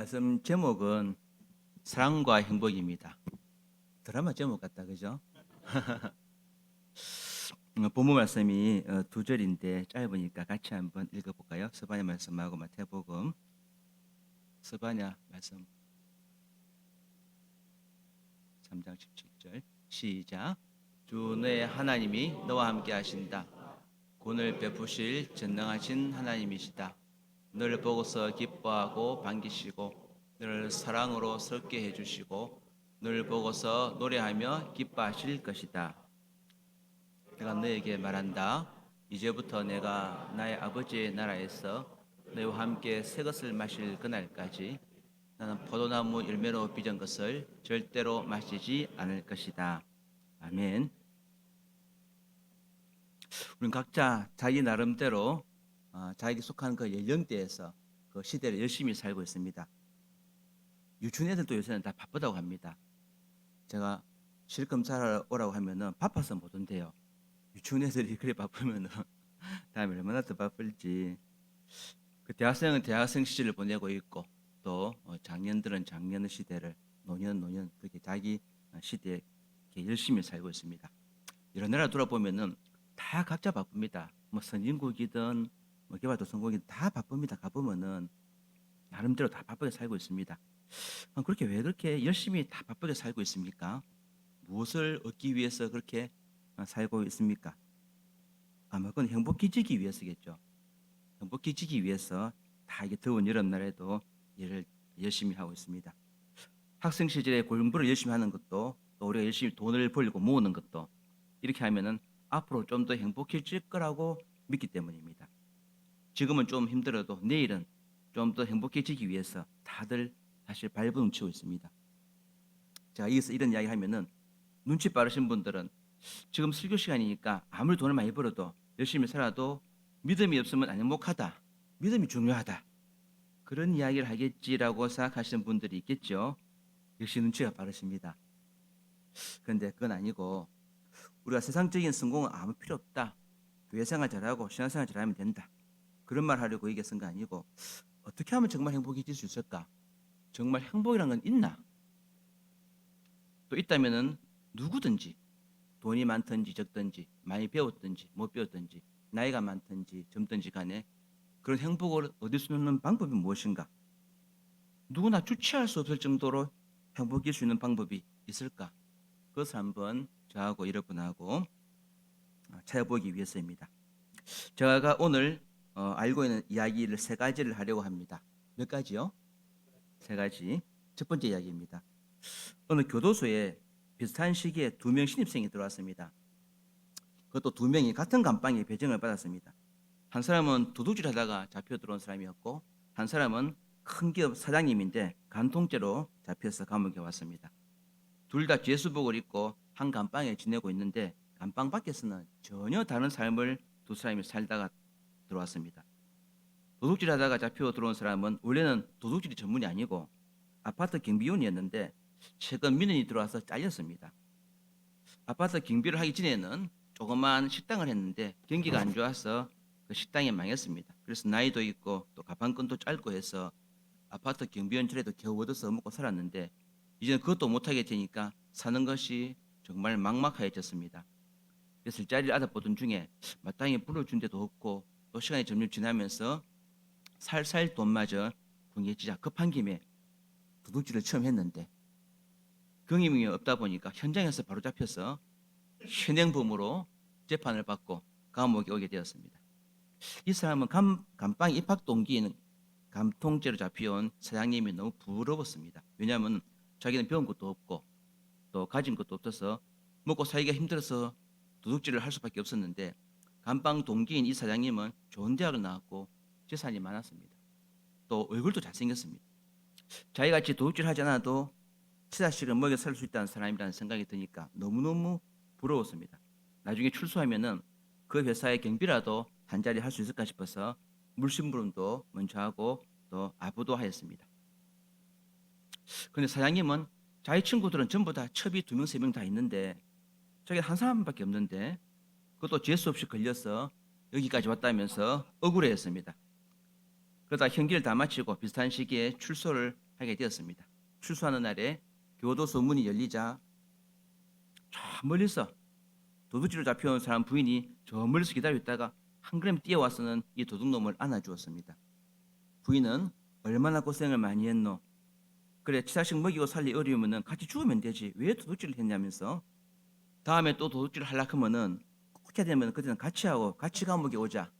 말씀 제목은 사랑과 행복입니다. 드라마 제목 같다, 그죠? 본문 말씀이 두 절인데 짧으니까 같이 한번 읽어볼까요? 스바냐 말씀하고 마태복음 스바냐 말씀 3장 17절 시작. 주 너의 하나님이 너와 함께 하신다. 구원을 베푸실 전능하신 하나님이시다. 너를 보고서 기뻐하고 반기시고 너를 사랑으로 섞게 해주시고 너를 보고서 노래하며 기뻐하실 것이다. 내가 너에게 말한다. 이제부터 내가 나의 아버지의 나라에서 너희와 함께 새 것을 마실 그날까지 나는 포도나무 열매로 빚은 것을 절대로 마시지 않을 것이다. 아멘. 우리는 각자 자기 나름대로 자기 속한 그 연령대에서 그 시대를 열심히 살고 있습니다. 유치원 애들도 요새는 다 바쁘다고 합니다. 제가 실검사하러 오라고 하면은 바빠서 못 온대요. 유치원 애들이 그래 바쁘면은 다음에 얼마나 더 바쁠지. 그 대학생은 대학생 시절을 보내고 있고 또 장년들은 장년 시대를 노년 그렇게 자기 시대에 열심히 살고 있습니다. 이런 나라 돌아보면은 다 각자 바쁩니다. 뭐 선진국이든 뭐 개발도상국이든 다 바쁩니다. 가보면은 나름대로 다 바쁘게 살고 있습니다. 그렇게 왜 그렇게 열심히 다 바쁘게 살고 있습니까? 무엇을 얻기 위해서 그렇게 살고 있습니까? 아마 그건 행복해지기 위해서겠죠. 행복해지기 위해서 다 이게 더운 여름날에도 일을 열심히 하고 있습니다. 학생 시절에 공부를 열심히 하는 것도 또 우리가 열심히 돈을 벌고 모으는 것도 이렇게 하면은 앞으로 좀 더 행복해질 거라고 믿기 때문입니다. 지금은 좀 힘들어도 내일은 좀 더 행복해지기 위해서 다들 사실 발버둥치고 있습니다. 제가 여기서 이런 이야기 하면은 눈치 빠르신 분들은 지금 설교 시간이니까 아무리 돈을 많이 벌어도 열심히 살아도 믿음이 없으면 안 행복하다. 믿음이 중요하다. 그런 이야기를 하겠지라고 생각하시는 분들이 있겠죠. 역시 눈치가 빠르십니다. 그런데 그건 아니고 우리가 세상적인 성공은 아무 필요 없다. 교회 생활 잘하고 신앙생활 잘하면 된다. 그런 말 하려고 이게 쓴 거 아니고 어떻게 하면 정말 행복해질 수 있을까? 정말 행복이란 건 있나? 또 있다면은 누구든지 돈이 많든지 적든지 많이 배웠든지 못 배웠든지 나이가 많든지 젊든지 간에 그런 행복을 얻을 수 있는 방법이 무엇인가? 누구나 주체할 수 없을 정도로 행복해질 수 있는 방법이 있을까? 그것을 한번 저하고 여러분하고 찾아보기 위해서입니다. 제가 오늘 알고 있는 이야기를 세 가지를 하려고 합니다. 몇 가지요? 세 가지. 첫 번째 이야기입니다. 어느 교도소에 비슷한 시기에 두 명 신입생이 들어왔습니다. 그것도 두 명이 같은 감방에 배정을 받았습니다. 한 사람은 도둑질하다가 잡혀 들어온 사람이었고 한 사람은 큰 기업 사장님인데 간통죄로 잡혀서 감옥에 왔습니다. 둘 다 죄수복을 입고 한 감방에 지내고 있는데 감방 밖에서는 전혀 다른 삶을 두 사람이 살다가 들어왔습니다. 도둑질하다가 잡혀 들어온 사람은 원래는 도둑질이 전문이 아니고 아파트 경비원이었는데 최근 민원이 들어와서 잘렸습니다. 아파트 경비를 하기 전에는 조그만 식당을 했는데 경기가 안 좋아서 그 식당이 망했습니다. 그래서 나이도 있고 또 가방끈도 짧고 해서 아파트 경비원 처리도 겨우 얻어서 먹고 살았는데 이제는 그것도 못하게 되니까 사는 것이 정말 막막해졌습니다. 그래서 일자리를 알아보던 중에 마땅히 불러준 데도 없고 또 시간이 점점 지나면서 살살 돈마저 궁해지자 급한 김에 도둑질을 처음 했는데 경험이 없다 보니까 현장에서 바로 잡혀서 현행범으로 재판을 받고 감옥에 오게 되었습니다. 이 사람은 감방 입학 동기인 감통죄로 잡혀온 사장님이 너무 부러웠습니다. 왜냐하면 자기는 배운 것도 없고 또 가진 것도 없어서 먹고 살기가 힘들어서 도둑질을 할 수밖에 없었는데 감방 동기인 이 사장님은 좋은 대학을 나왔고 재산이 많았습니다. 또 얼굴도 잘생겼습니다. 자기같이 도둑질하지 않아도 치자식을 먹여 살 수 있다는 사람이라는 생각이 드니까 너무너무 부러웠습니다. 나중에 출소하면은 그 회사의 경비라도 한 자리 할 수 있을까 싶어서 물심부름도 먼저 하고 또 아부도 하였습니다. 그런데 사장님은 자기 친구들은 전부 다 첩이 두 명, 세 명 다 있는데 자기 한 사람밖에 없는데 그것도 죄수 없이 걸려서 여기까지 왔다면서 억울해했습니다. 그러다 형기를 다 마치고 비슷한 시기에 출소를 하게 되었습니다. 출소하는 날에 교도소 문이 열리자 저 멀리서 도둑질로 잡혀온 사람 부인이 저 멀리서 기다리고 있다가 한 걸음 뛰어와서는 이 도둑놈을 안아주었습니다. 부인은 얼마나 고생을 많이 했노. 그래 자식 먹이고 살리 어려우면 같이 죽으면 되지. 왜 도둑질을 했냐면서 다음에 또 도둑질을 하려고 하면은 꼭 해야 되면 그때는 같이 하고 같이 감옥에 오자.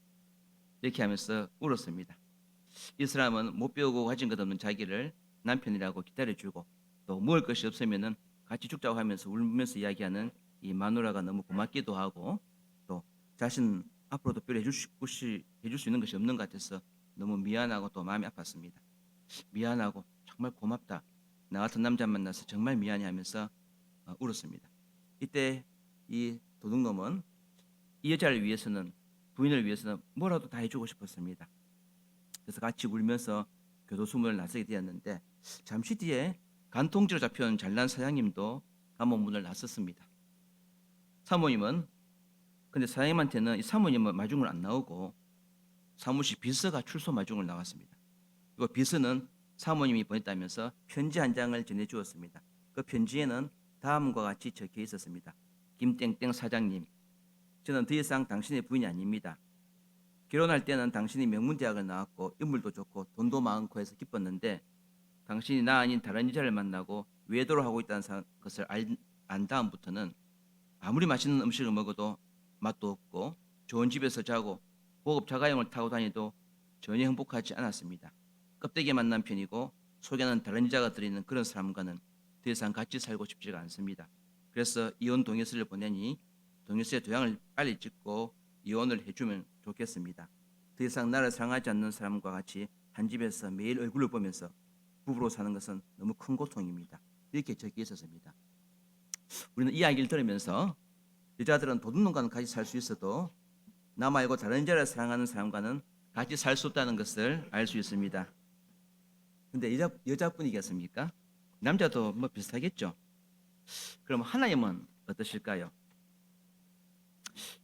이렇게 하면서 울었습니다. 이 사람은 못 배우고 가진 것 없는 자기를 남편이라고 기다려주고 또 먹을 것이 없으면은 같이 죽자고 하면서 울면서 이야기하는 이 마누라가 너무 고맙기도 하고 또 자신 앞으로 특별히 해줄 수 있는 것이 없는 것 같아서 너무 미안하고 또 마음이 아팠습니다. 미안하고 정말 고맙다. 나 같은 남자 만나서 정말 미안해 하면서 울었습니다. 이때 이 도둑놈은 이 여자를 위해서는 부인을 위해서는 뭐라도 다 해주고 싶었습니다. 그래서 같이 울면서 교도소 문을 나서게 되었는데 잠시 뒤에 간통죄로 잡혀온 잘난 사장님도 감옥 문을 나섰습니다. 사모님은 근데 사장님한테는 이 사모님은 마중을 안 나오고 사무실 비서가 출소 마중을 나갔습니다. 그리고 비서는 사모님이 보냈다면서 편지 한 장을 전해주었습니다. 그 편지에는 다음과 같이 적혀 있었습니다. 김땡땡 사장님, 저는 더 이상 당신의 부인이 아닙니다. 결혼할 때는 당신이 명문대학을 나왔고 인물도 좋고 돈도 많고 해서 기뻤는데 당신이 나 아닌 다른 여자를 만나고 외도를 하고 있다는 것을 안 다음부터는 아무리 맛있는 음식을 먹어도 맛도 없고 좋은 집에서 자고 고급 자가용을 타고 다니도 전혀 행복하지 않았습니다. 껍데기만 남편이고 속에는 다른 여자가 들이는 그런 사람과는 더 이상 같이 살고 싶지가 않습니다. 그래서 이혼 동의서를 보내니 동의서에 도장을 빨리 찍고 이혼을 해주면 좋겠습니다. 더 이상 나를 사랑하지 않는 사람과 같이 한 집에서 매일 얼굴을 보면서 부부로 사는 것은 너무 큰 고통입니다. 이렇게 적혀 있었습니다. 우리는 이 이야기를 들으면서 여자들은 도둑놈과는 같이 살 수 있어도 나 말고 다른 여자를 사랑하는 사람과는 같이 살 수 없다는 것을 알 수 있습니다. 근데 여자뿐이겠습니까? 남자도 뭐 비슷하겠죠. 그럼 하나님은 어떠실까요?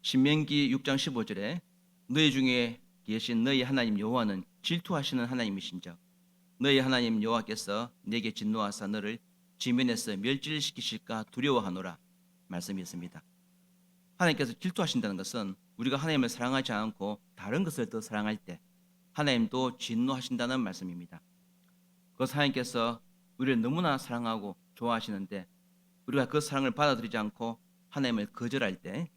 신명기 6장 15절에 너희 중에 계신 너희 하나님 여호와는 질투하시는 하나님이신즉 너희 하나님 여호와께서 내게 진노하사 너를 지면에서 멸절시키실까 두려워하노라 말씀이 있습니다. 하나님께서 질투하신다는 것은 우리가 하나님을 사랑하지 않고 다른 것을 더 사랑할 때 하나님도 진노하신다는 말씀입니다. 그 하나님께서 우리를 너무나 사랑하고 좋아하시는데 우리가 그 사랑을 받아들이지 않고 하나님을 거절할 때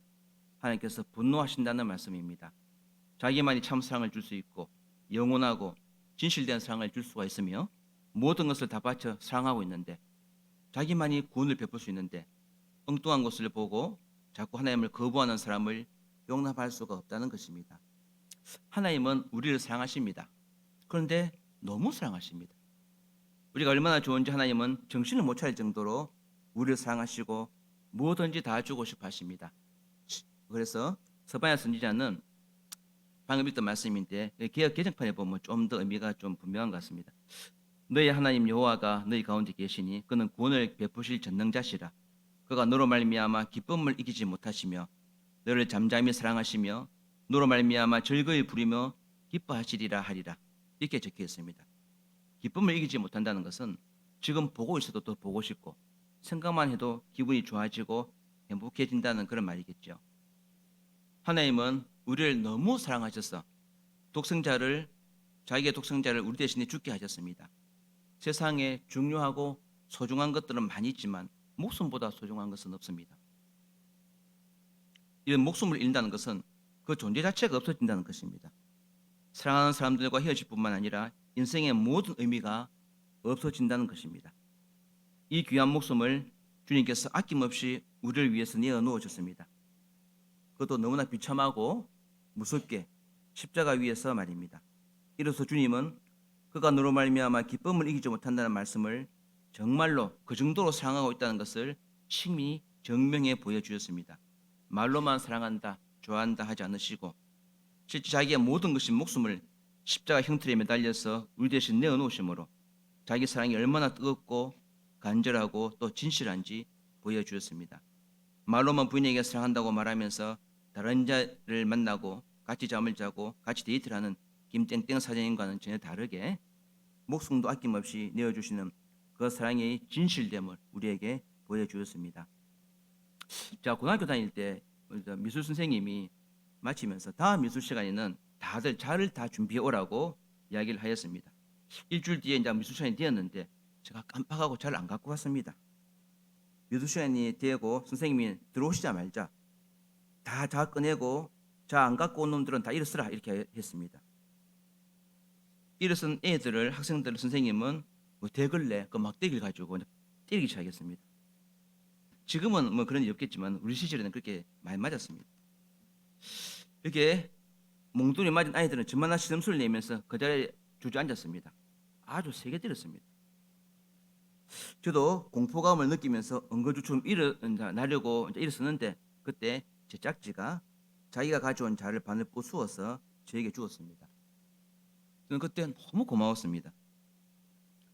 하나님께서 분노하신다는 말씀입니다. 자기만이 참 사랑을 줄 수 있고 영원하고 진실된 사랑을 줄 수가 있으며 모든 것을 다 바쳐 사랑하고 있는데 자기만이 구원을 베풀 수 있는데 엉뚱한 것을 보고 자꾸 하나님을 거부하는 사람을 용납할 수가 없다는 것입니다. 하나님은 우리를 사랑하십니다. 그런데 너무 사랑하십니다. 우리가 얼마나 좋은지 하나님은 정신을 못 차릴 정도로 우리를 사랑하시고 무엇든지 다 주고 싶어 하십니다. 그래서 서바야 선지자는 방금 읽던 말씀인데 개역 개정판에 보면 좀 더 의미가 좀 분명한 것 같습니다. 너희 하나님 여호와가 너희 가운데 계시니 그는 구원을 베푸실 전능자시라. 그가 너로 말미암아 기쁨을 이기지 못하시며 너를 잠잠히 사랑하시며 너로 말미암아 즐거이 부리며 기뻐하시리라 하리라. 이렇게 적혀 있습니다. 기쁨을 이기지 못한다는 것은 지금 보고 있어도 또 보고 싶고 생각만 해도 기분이 좋아지고 행복해진다는 그런 말이겠죠. 하나님은 우리를 너무 사랑하셔서 자기의 독생자를 우리 대신에 죽게 하셨습니다. 세상에 중요하고 소중한 것들은 많이 있지만 목숨보다 소중한 것은 없습니다. 이런 목숨을 잃는다는 것은 그 존재 자체가 없어진다는 것입니다. 사랑하는 사람들과 헤어질 뿐만 아니라 인생의 모든 의미가 없어진다는 것입니다. 이 귀한 목숨을 주님께서 아낌없이 우리를 위해서 내어놓아 줬습니다. 그것도 너무나 비참하고 무섭게 십자가 위에서 말입니다. 이로써 주님은 그가 너로 말미암아 기쁨을 이기지 못한다는 말씀을 정말로 그 정도로 사랑하고 있다는 것을 친히 증명해 보여주셨습니다. 말로만 사랑한다, 좋아한다 하지 않으시고 실제 자기의 모든 것인 목숨을 십자가 형틀에 매달려서 우리 대신 내어놓으심으로 자기 사랑이 얼마나 뜨겁고 간절하고 또 진실한지 보여주었습니다. 말로만 부인에게 사랑한다고 말하면서 다른 자를 만나고 같이 잠을 자고 같이 데이트를 하는 김땡땡 사장님과는 전혀 다르게 목숨도 아낌없이 내어주시는 그 사랑의 진실됨을 우리에게 보여주었습니다. 자, 고등학교 다닐 때 미술 선생님이 마치면서 다음 미술 시간에는 다들 자를 다 준비해 오라고 이야기를 하였습니다. 일주일 뒤에 이제 미술 시간이 되었는데 제가 깜빡하고 자를 안 갖고 갔습니다. 미술 시간이 되고 선생님이 들어오시자마자 다 자 꺼내고 자 안 갖고 온 놈들은 다 일어서라 이렇게 했습니다. 일어선 애들을 학생들을 선생님은 뭐 대걸레 그 막대기를 가지고 때리기 시작했습니다. 지금은 뭐 그런 일이 없겠지만 우리 시절에는 그렇게 많이 맞았습니다. 이렇게 몽둥이 맞은 아이들은 저만한 신음소리를 내면서 그 자리에 주저앉았습니다. 아주 세게 때렸습니다. 저도 공포감을 느끼면서 엉거주춤 일어나려고 일어섰는데 그때 제 짝지가 자기가 가져온 자를 반을 부수어서 저에게 주었습니다. 저는 그때 너무 고마웠습니다.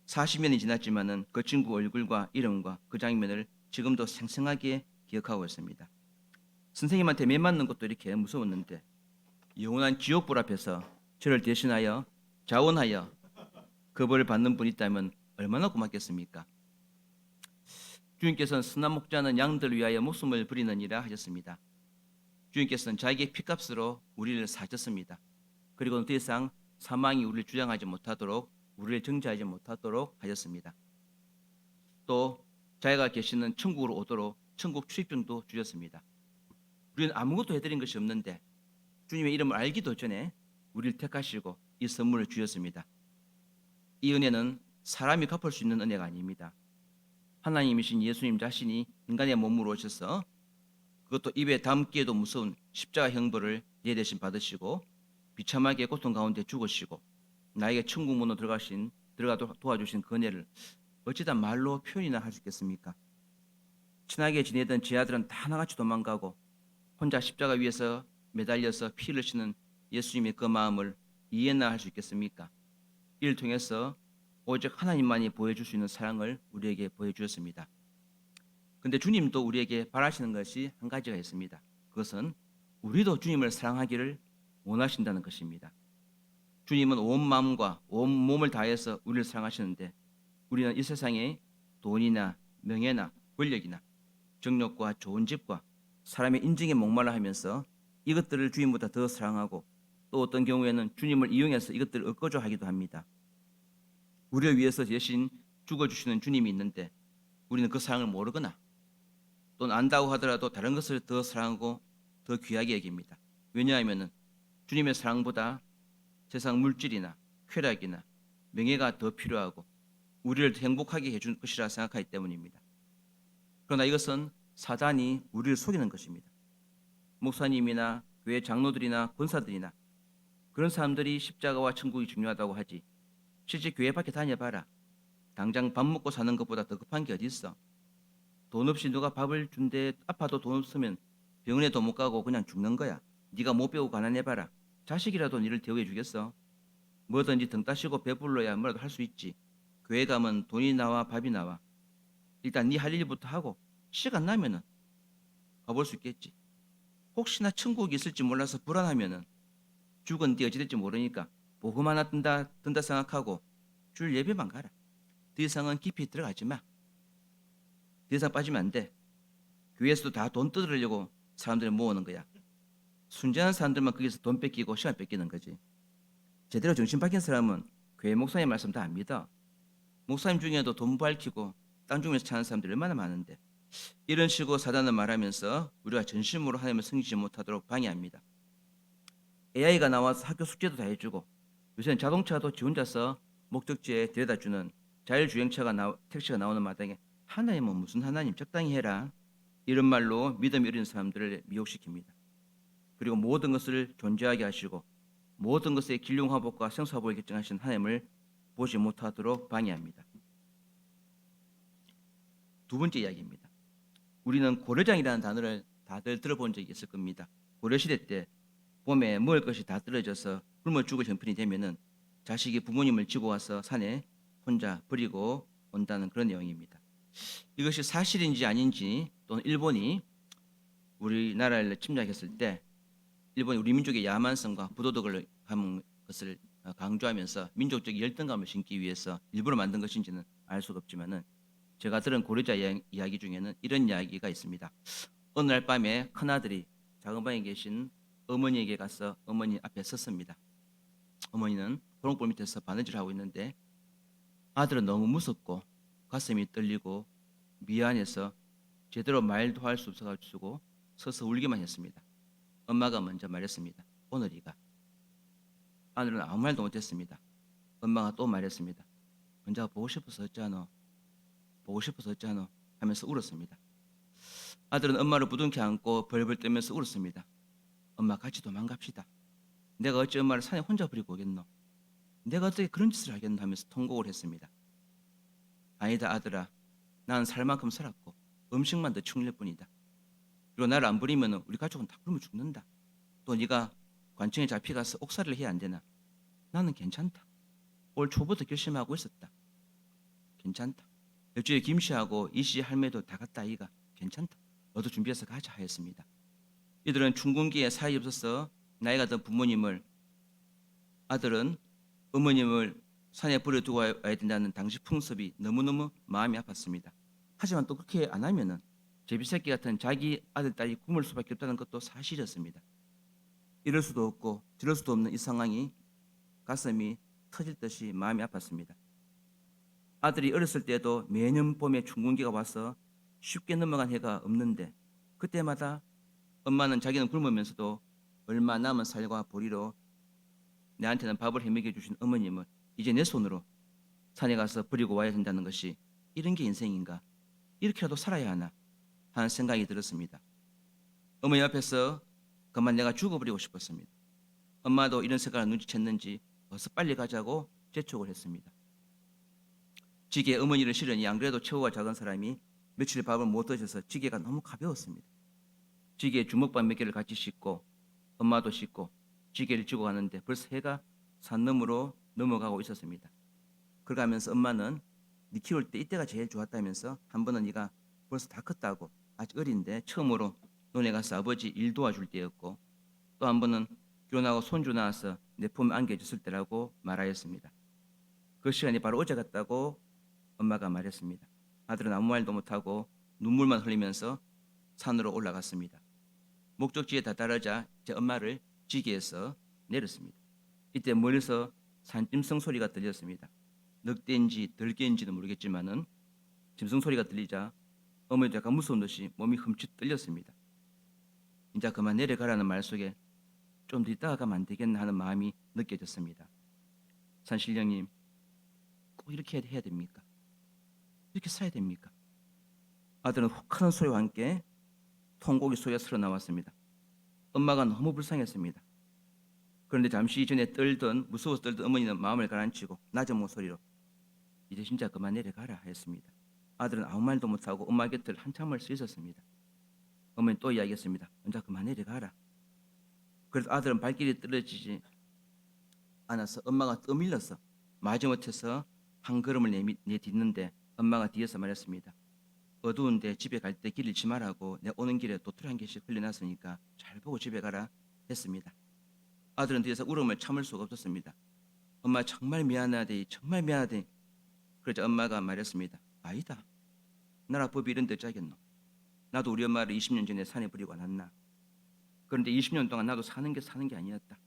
40년이 지났지만은 그 친구 얼굴과 이름과 그 장면을 지금도 생생하게 기억하고 있습니다. 선생님한테 매 맞는 것도 이렇게 무서웠는데 영원한 지옥불 앞에서 저를 대신하여 자원하여 그 벌을 받는 분이 있다면 얼마나 고맙겠습니까? 주님께서는 선한 목자는 양들을 위하여 목숨을 버리느니라 하셨습니다. 주님께서는 자기의 피값으로 우리를 사셨습니다. 그리고 더 이상 사망이 우리를 주장하지 못하도록 우리를 정죄하지 못하도록 하셨습니다. 또 자기가 계시는 천국으로 오도록 천국 출입증도 주셨습니다. 우리는 아무것도 해드린 것이 없는데 주님의 이름을 알기도 전에 우리를 택하시고 이 선물을 주셨습니다. 이 은혜는 사람이 갚을 수 있는 은혜가 아닙니다. 하나님이신 예수님 자신이 인간의 몸으로 오셔서 그것도 입에 담기에도 무서운 십자가 형벌을 내 대신 받으시고 비참하게 고통 가운데 죽으시고 나에게 천국 문으로 들어가 도와주신 그 은혜를 어찌다 말로 표현이나 할 수 있겠습니까? 친하게 지내던 제 아들은 다 하나같이 도망가고 혼자 십자가 위에서 매달려서 피 흘리시는 예수님의 그 마음을 이해나 할 수 있겠습니까? 이를 통해서 오직 하나님만이 보여줄 수 있는 사랑을 우리에게 보여주셨습니다. 그런데 주님도 우리에게 바라시는 것이 한 가지가 있습니다. 그것은 우리도 주님을 사랑하기를 원하신다는 것입니다. 주님은 온 마음과 온 몸을 다해서 우리를 사랑하시는데 우리는 이 세상에 돈이나 명예나 권력이나 정력과 좋은 집과 사람의 인정에 목말라 하면서 이것들을 주님보다 더 사랑하고 또 어떤 경우에는 주님을 이용해서 이것들을 얻고자 하기도 합니다. 우리를 위해서 대신 죽어주시는 주님이 있는데 우리는 그 사랑을 모르거나 또는 안다고 하더라도 다른 것을 더 사랑하고 더 귀하게 여깁니다. 왜냐하면 주님의 사랑보다 세상 물질이나 쾌락이나 명예가 더 필요하고 우리를 더 행복하게 해줄 것이라 생각하기 때문입니다. 그러나 이것은 사단이 우리를 속이는 것입니다. 목사님이나 교회 장로들이나 권사들이나 그런 사람들이 십자가와 천국이 중요하다고 하지 실제 교회 밖에 다녀봐라. 당장 밥 먹고 사는 것보다 더 급한 게 어디 있어? 돈 없이 누가 밥을 준대 아파도 돈 없으면 병원에도 못 가고 그냥 죽는 거야. 네가 못 배우고 가난해봐라. 자식이라도 니를 대우해 주겠어? 뭐든지 등 따시고 배불러야 뭐라도 할 수 있지. 교회 가면 돈이 나와 밥이 나와. 일단 네 할 일부터 하고 시간 나면은 가볼 수 있겠지. 혹시나 천국이 있을지 몰라서 불안하면은 죽은 뒤 어찌 될지 모르니까 복음 하나 든다 생각하고 줄 예배만 가라. 더 이상은 깊이 들어가지 마. 더 이상 빠지면 안 돼. 교회에서도 다 돈 뜯으려고 사람들을 모으는 거야. 순전한 사람들만 거기서 돈 뺏기고 시간 뺏기는 거지. 제대로 정신 박힌 사람은 교회 목사님 말씀 다 안 믿어. 목사님 중에도 돈 밝히고 땅 중에서 찾는 사람들이 얼마나 많은데 이런 식으로 사단은 말하면서 우리가 전심으로 하나님을 섬기지 못하도록 방해합니다. AI가 나와서 학교 숙제도 다 해주고 요새는 자동차도 지 혼자서 목적지에 데려다주는 자율주행차가 택시가 나오는 마당에 하나님은 무슨 하나님 적당히 해라 이런 말로 믿음이 어린 사람들을 미혹시킵니다. 그리고 모든 것을 존재하게 하시고 모든 것의 길흉화복과 생사복을 결정하신 하나님을 보지 못하도록 방해합니다. 두 번째 이야기입니다. 우리는 고려장이라는 단어를 다들 들어본 적이 있을 겁니다. 고려시대 때 봄에 먹을 것이 다 떨어져서 굶어 죽을 형편이 되면은 자식이 부모님을 지고 와서 산에 혼자 버리고 온다는 그런 내용입니다. 이것이 사실인지 아닌지 또는 일본이 우리나라를 침략했을 때 일본이 우리 민족의 야만성과 부도덕을 한 것을 강조하면서 민족적 열등감을 심기 위해서 일부러 만든 것인지는 알 수가 없지만은 제가 들은 고려자 이야기 중에는 이런 이야기가 있습니다. 어느 날 밤에 큰아들이 작은 방에 계신 어머니에게 가서 어머니 앞에 섰습니다. 어머니는 도롱불 밑에서 바느질을 하고 있는데 아들은 너무 무섭고 가슴이 떨리고 미안해서 제대로 말도 할 수 없어가지고 서서 울기만 했습니다. 엄마가 먼저 말했습니다. 오늘이가. 아들은 아무 말도 못했습니다. 엄마가 또 말했습니다. 언제가 보고 싶어서 어쩌노? 보고 싶어서 어쩌노? 하면서 울었습니다. 아들은 엄마를 부둥켜 안고 벌벌 떨면서 울었습니다. 엄마 같이 도망갑시다. 내가 어찌 엄마를 산에 혼자 버리고 오겠노? 내가 어떻게 그런 짓을 하겠노? 하면서 통곡을 했습니다. 아니다 아들아. 나는 살 만큼 살았고 음식만 더 축낼 뿐이다. 그리고 나를 안 버리면 우리 가족은 다 굶어 죽는다. 또 네가 관청에 잡혀가서 옥살이를 해야 안 되나? 나는 괜찮다. 올 초부터 결심하고 있었다. 괜찮다. 일주일에 김씨하고 이씨 할매도 다 갔다 아이가. 괜찮다. 너도 준비해서 가자 하였습니다. 이들은 춘군기에 사이 없어서 나이가 든 부모님을 아들은 어머님을 산에 버려두고 와야 된다는 당시 풍습이 너무너무 마음이 아팠습니다. 하지만 또 그렇게 안 하면은 제비새끼 같은 자기 아들 딸이 굶을 수밖에 없다는 것도 사실이었습니다. 이럴 수도 없고 저럴 수도 없는 이 상황이 가슴이 터질 듯이 마음이 아팠습니다. 아들이 어렸을 때도 매년 봄에 춘군기가 와서 쉽게 넘어간 해가 없는데 그때마다 엄마는 자기는 굶으면서도 얼마 남은 살과 보리로 내한테는 밥을 해먹여 주신 어머님을 이제 내 손으로 산에 가서 버리고 와야 된다는 것이 이런 게 인생인가? 이렇게라도 살아야 하나? 하는 생각이 들었습니다. 어머니 앞에서 그만 내가 죽어버리고 싶었습니다. 엄마도 이런 생각을 눈치챘는지 어서 빨리 가자고 재촉을 했습니다. 지게에 어머니를 실으니 안 그래도 체구가 작은 사람이 며칠 밥을 못 드셔서 지게가 너무 가벼웠습니다. 지게에 주먹밥 몇 개를 같이 싣고 엄마도 싣고 지게를 지고 가는데 벌써 해가 산 너머로 넘어가고 있었습니다. 그러면서 엄마는 네 키울 때 이때가 제일 좋았다면서 한 번은 네가 벌써 다 컸다고 아직 어린데 처음으로 논에 가서 아버지 일 도와줄 때였고 또 한 번은 결혼하고 손주 낳아서 내 품에 안겨줬을 때라고 말하였습니다. 그 시간이 바로 어제 같다고 엄마가 말했습니다. 아들은 아무 말도 못하고 눈물만 흘리면서 산으로 올라갔습니다. 목적지에 다다르자 제 엄마를 지게에서 내렸습니다. 이때 멀리서 산짐승 소리가 들렸습니다. 늑대인지 들개인지는 모르겠지만은 짐승 소리가 들리자 어머니도 약간 무서운 듯이 몸이 흠칫 떨렸습니다. 이제 그만 내려가라는 말 속에 좀 더 있다가 가면 안 되겠나 하는 마음이 느껴졌습니다. 산신령님, 꼭 이렇게 해야 됩니까? 이렇게 살아야 됩니까? 아들은 혹하는 소리와 함께 통곡의 소리가 슬어 나왔습니다. 엄마가 너무 불쌍했습니다. 그런데 잠시 전에 무서워서 떨던 어머니는 마음을 가라앉히고 낮은 목소리로 이제 진짜 그만 내려가라 했습니다. 아들은 아무 말도 못하고 엄마 곁을 한참을 서 있었습니다. 어머니 또 이야기했습니다. 언제 그만 내려가라. 그래서 아들은 발길이 떨어지지 않아서 엄마가 떠밀려서 마지못해서 한 걸음을 내딛는데 엄마가 뒤에서 말했습니다. 어두운데 집에 갈 때 길 잃지 말라고 내가 오는 길에 도토리 한 개씩 흘려놨으니까 잘 보고 집에 가라 했습니다. 아들은 뒤에서 울음을 참을 수가 없었습니다. 엄마 정말 미안하대 정말 미안하대. 그러자 엄마가 말했습니다. 아니다. 나라 법이 이런 데 짜겠노. 나도 우리 엄마를 20년 전에 산에 버리고 왔나. 그런데 20년 동안 나도 사는 게 아니었다.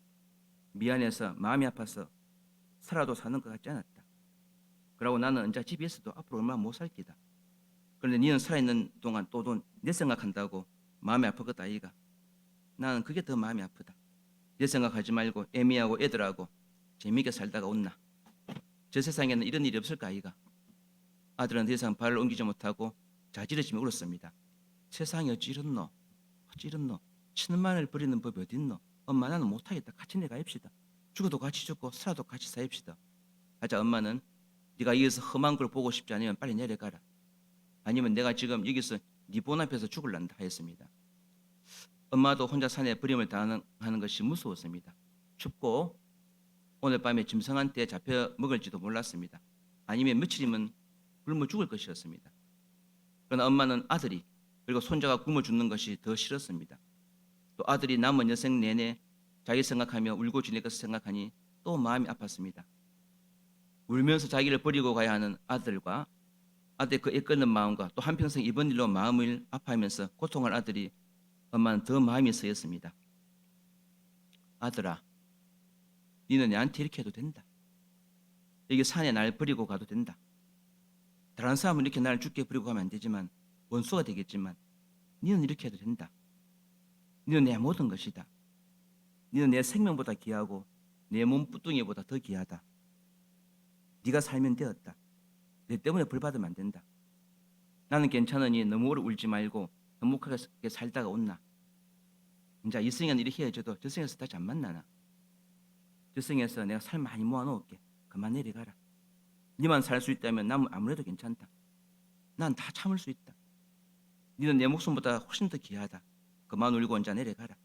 미안해서 마음이 아파서 살아도 사는 것 같지 않았다. 그러고 나는 언제 집에 있어도 앞으로 얼마 못 살 기다. 그런데 니는 살아있는 동안 또 내 생각한다고 마음이 아프겠다 아이가. 나는 그게 더 마음이 아프다. 내 생각하지 말고 애미하고 애들하고 재미있게 살다가 온나. 저 세상에는 이런 일이 없을까 아이가. 아들은 더 이상 발을 옮기지 못하고 자지러지며 울었습니다. 세상이 어찌 이렇노. 어찌 이렇노. 치는 마늘 버리는 법이 어딨노. 엄마 나는 못하겠다. 같이 내가입시다. 죽어도 같이 죽고 살아도 같이 사입시다. 하자 엄마는 네가 여기서 험한 걸 보고 싶지 않으면 빨리 내려가라. 아니면 내가 지금 여기서 네 본 앞에서 죽을란다 하였습니다. 엄마도 혼자 산에 버림을 당하는 것이 무서웠습니다. 춥고 오늘 밤에 짐승한테 잡혀 먹을지도 몰랐습니다. 아니면 며칠이면 굶어 죽을 것이었습니다. 그러나 엄마는 아들이 그리고 손자가 굶어 죽는 것이 더 싫었습니다. 또 아들이 남은 여생 내내 자기 생각하며 울고 지낼 것을 생각하니 또 마음이 아팠습니다. 울면서 자기를 버리고 가야 하는 아들과 아들의 그 애끓는 마음과 또 한평생 이번 일로 마음을 아파하면서 고통할 아들이 엄마는 더 마음이 쓰였습니다. 아들아, 니는 내한테 이렇게 해도 된다. 여기 산에 날 버리고 가도 된다. 다른 사람은 이렇게 나를 죽게 버리고 가면 안 되지만 원수가 되겠지만 니는 이렇게 해도 된다. 니는 내 모든 것이다. 니는 내 생명보다 귀하고 내 몸뿌둥이보다 더 귀하다. 네가 살면 되었다. 내 때문에 벌 받으면 안 된다. 나는 괜찮으니 너무 오래 울지 말고 행복하게 살다가 온나. 이제 이 생에는 이렇게 헤어져도 저 생에서 다시 안 만나나. 저 생에서 내가 살 많이 모아놓을게. 그만 내려가라. 니만 살 수 있다면 난 아무래도 괜찮다. 난 다 참을 수 있다. 니는 내 목숨보다 훨씬 더 귀하다. 그만 울고 혼자 내려가라.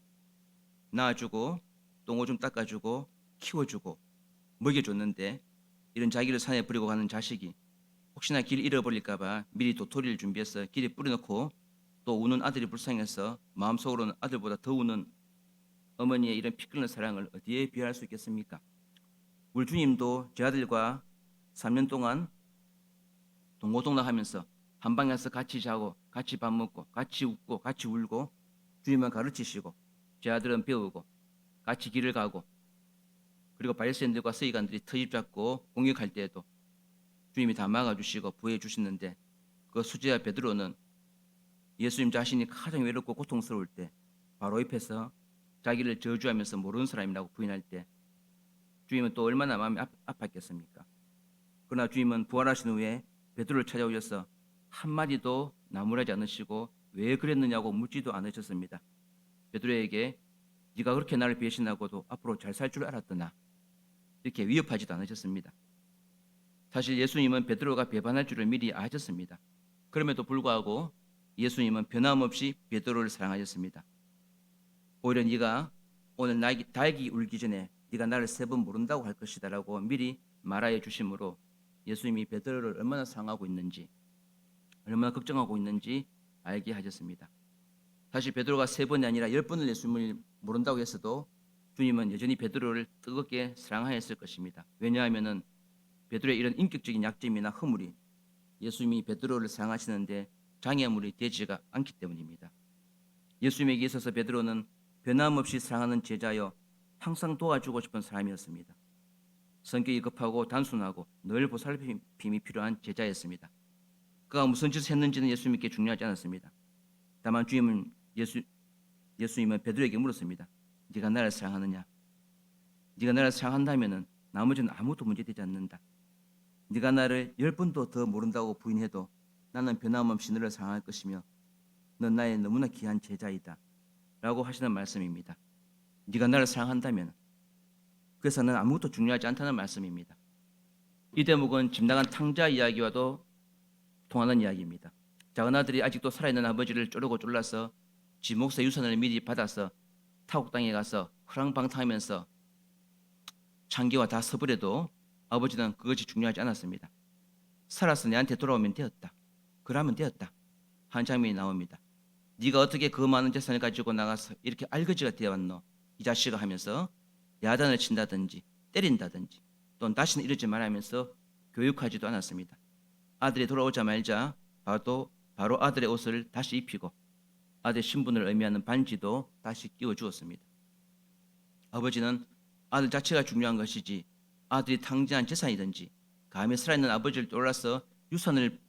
낳아주고 똥오줌 닦아주고 키워주고 먹여줬는데 이런 자기를 산에 버리고 가는 자식이 혹시나 길 잃어버릴까 봐 미리 도토리를 준비해서 길에 뿌려놓고 또 우는 아들이 불쌍해서 마음속으로는 아들보다 더 우는 어머니의 이런 피 끓는 사랑을 어디에 비할 수 있겠습니까? 우리 주님도 제 아들과 3년 동안 동고동락하면서 한 방에서 같이 자고 같이 밥 먹고 같이 웃고 같이 울고 주님은 가르치시고 제 아들은 배우고 같이 길을 가고 그리고 바리새인들과 서기관들이 터집 잡고 공격할 때에도 주님이 다 막아주시고 부해 주시는데 그 수제자 베드로는 예수님 자신이 가장 외롭고 고통스러울 때 바로 옆에서 자기를 저주하면서 모르는 사람이라고 부인할 때 주님은 또 얼마나 마음이 아팠겠습니까? 그러나 주님은 부활하신 후에 베드로를 찾아오셔서 한마디도 나무라지 않으시고 왜 그랬느냐고 묻지도 않으셨습니다. 베드로에게 네가 그렇게 나를 배신하고도 앞으로 잘 살 줄 알았더나 이렇게 위협하지도 않으셨습니다. 사실 예수님은 베드로가 배반할 줄을 미리 아셨습니다. 그럼에도 불구하고 예수님은 변함없이 베드로를 사랑하셨습니다. 오히려 네가 오늘 닭이 울기 전에 네가 나를 3번 모른다고 할 것이다 라고 미리 말하여 주심으로 예수님이 베드로를 얼마나 사랑하고 있는지 얼마나 걱정하고 있는지 알게 하셨습니다. 사실 베드로가 3번이 아니라 10번을 예수님을 모른다고 했어도 주님은 여전히 베드로를 뜨겁게 사랑하였을 것입니다. 왜냐하면 베드로의 이런 인격적인 약점이나 허물이 예수님이 베드로를 사랑하시는데 장애물이 되지가 않기 때문입니다. 예수님에게 있어서 베드로는 변함없이 사랑하는 제자여 항상 도와주고 싶은 사람이었습니다. 성격이 급하고 단순하고 늘 보살핌이 필요한 제자였습니다. 그가 무슨 짓을 했는지는 예수님께 중요하지 않았습니다. 다만 예수님은 베드로에게 물었습니다. 네가 나를 사랑하느냐? 네가 나를 사랑한다면 나머지는 아무것도 문제되지 않는다. 네가 나를 10번도 더 모른다고 부인해도 나는 변함없이 너를 사랑할 것이며 넌 나의 너무나 귀한 제자이다 라고 하시는 말씀입니다. 네가 나를 사랑한다면 그래서 는 아무것도 중요하지 않다는 말씀입니다. 이 대목은 집 나간 탕자 이야기와도 통하는 이야기입니다. 작은 아들이 아직도 살아있는 아버지를 쪼르고 졸라서 지 몫의 유산을 미리 받아서 타국 땅에 가서 허랑방탕하면서 창기와 다 서버려도 아버지는 그것이 중요하지 않았습니다. 살아서 내한테 돌아오면 되었다. 그러면 되었다. 한 장면이 나옵니다. 네가 어떻게 그 많은 재산을 가지고 나가서 이렇게 알거지가 되어왔노? 이 자식아 하면서 야단을 친다든지 때린다든지 또는 다시는 이러지 말하면서 교육하지도 않았습니다. 아들이 돌아오자마자 바로 아들의 옷을 다시 입히고 아들의 신분을 의미하는 반지도 다시 끼워주었습니다. 아버지는 아들 자체가 중요한 것이지 아들이 탕진한 재산이든지 감히 살아있는 아버지를 떠올라서 유산을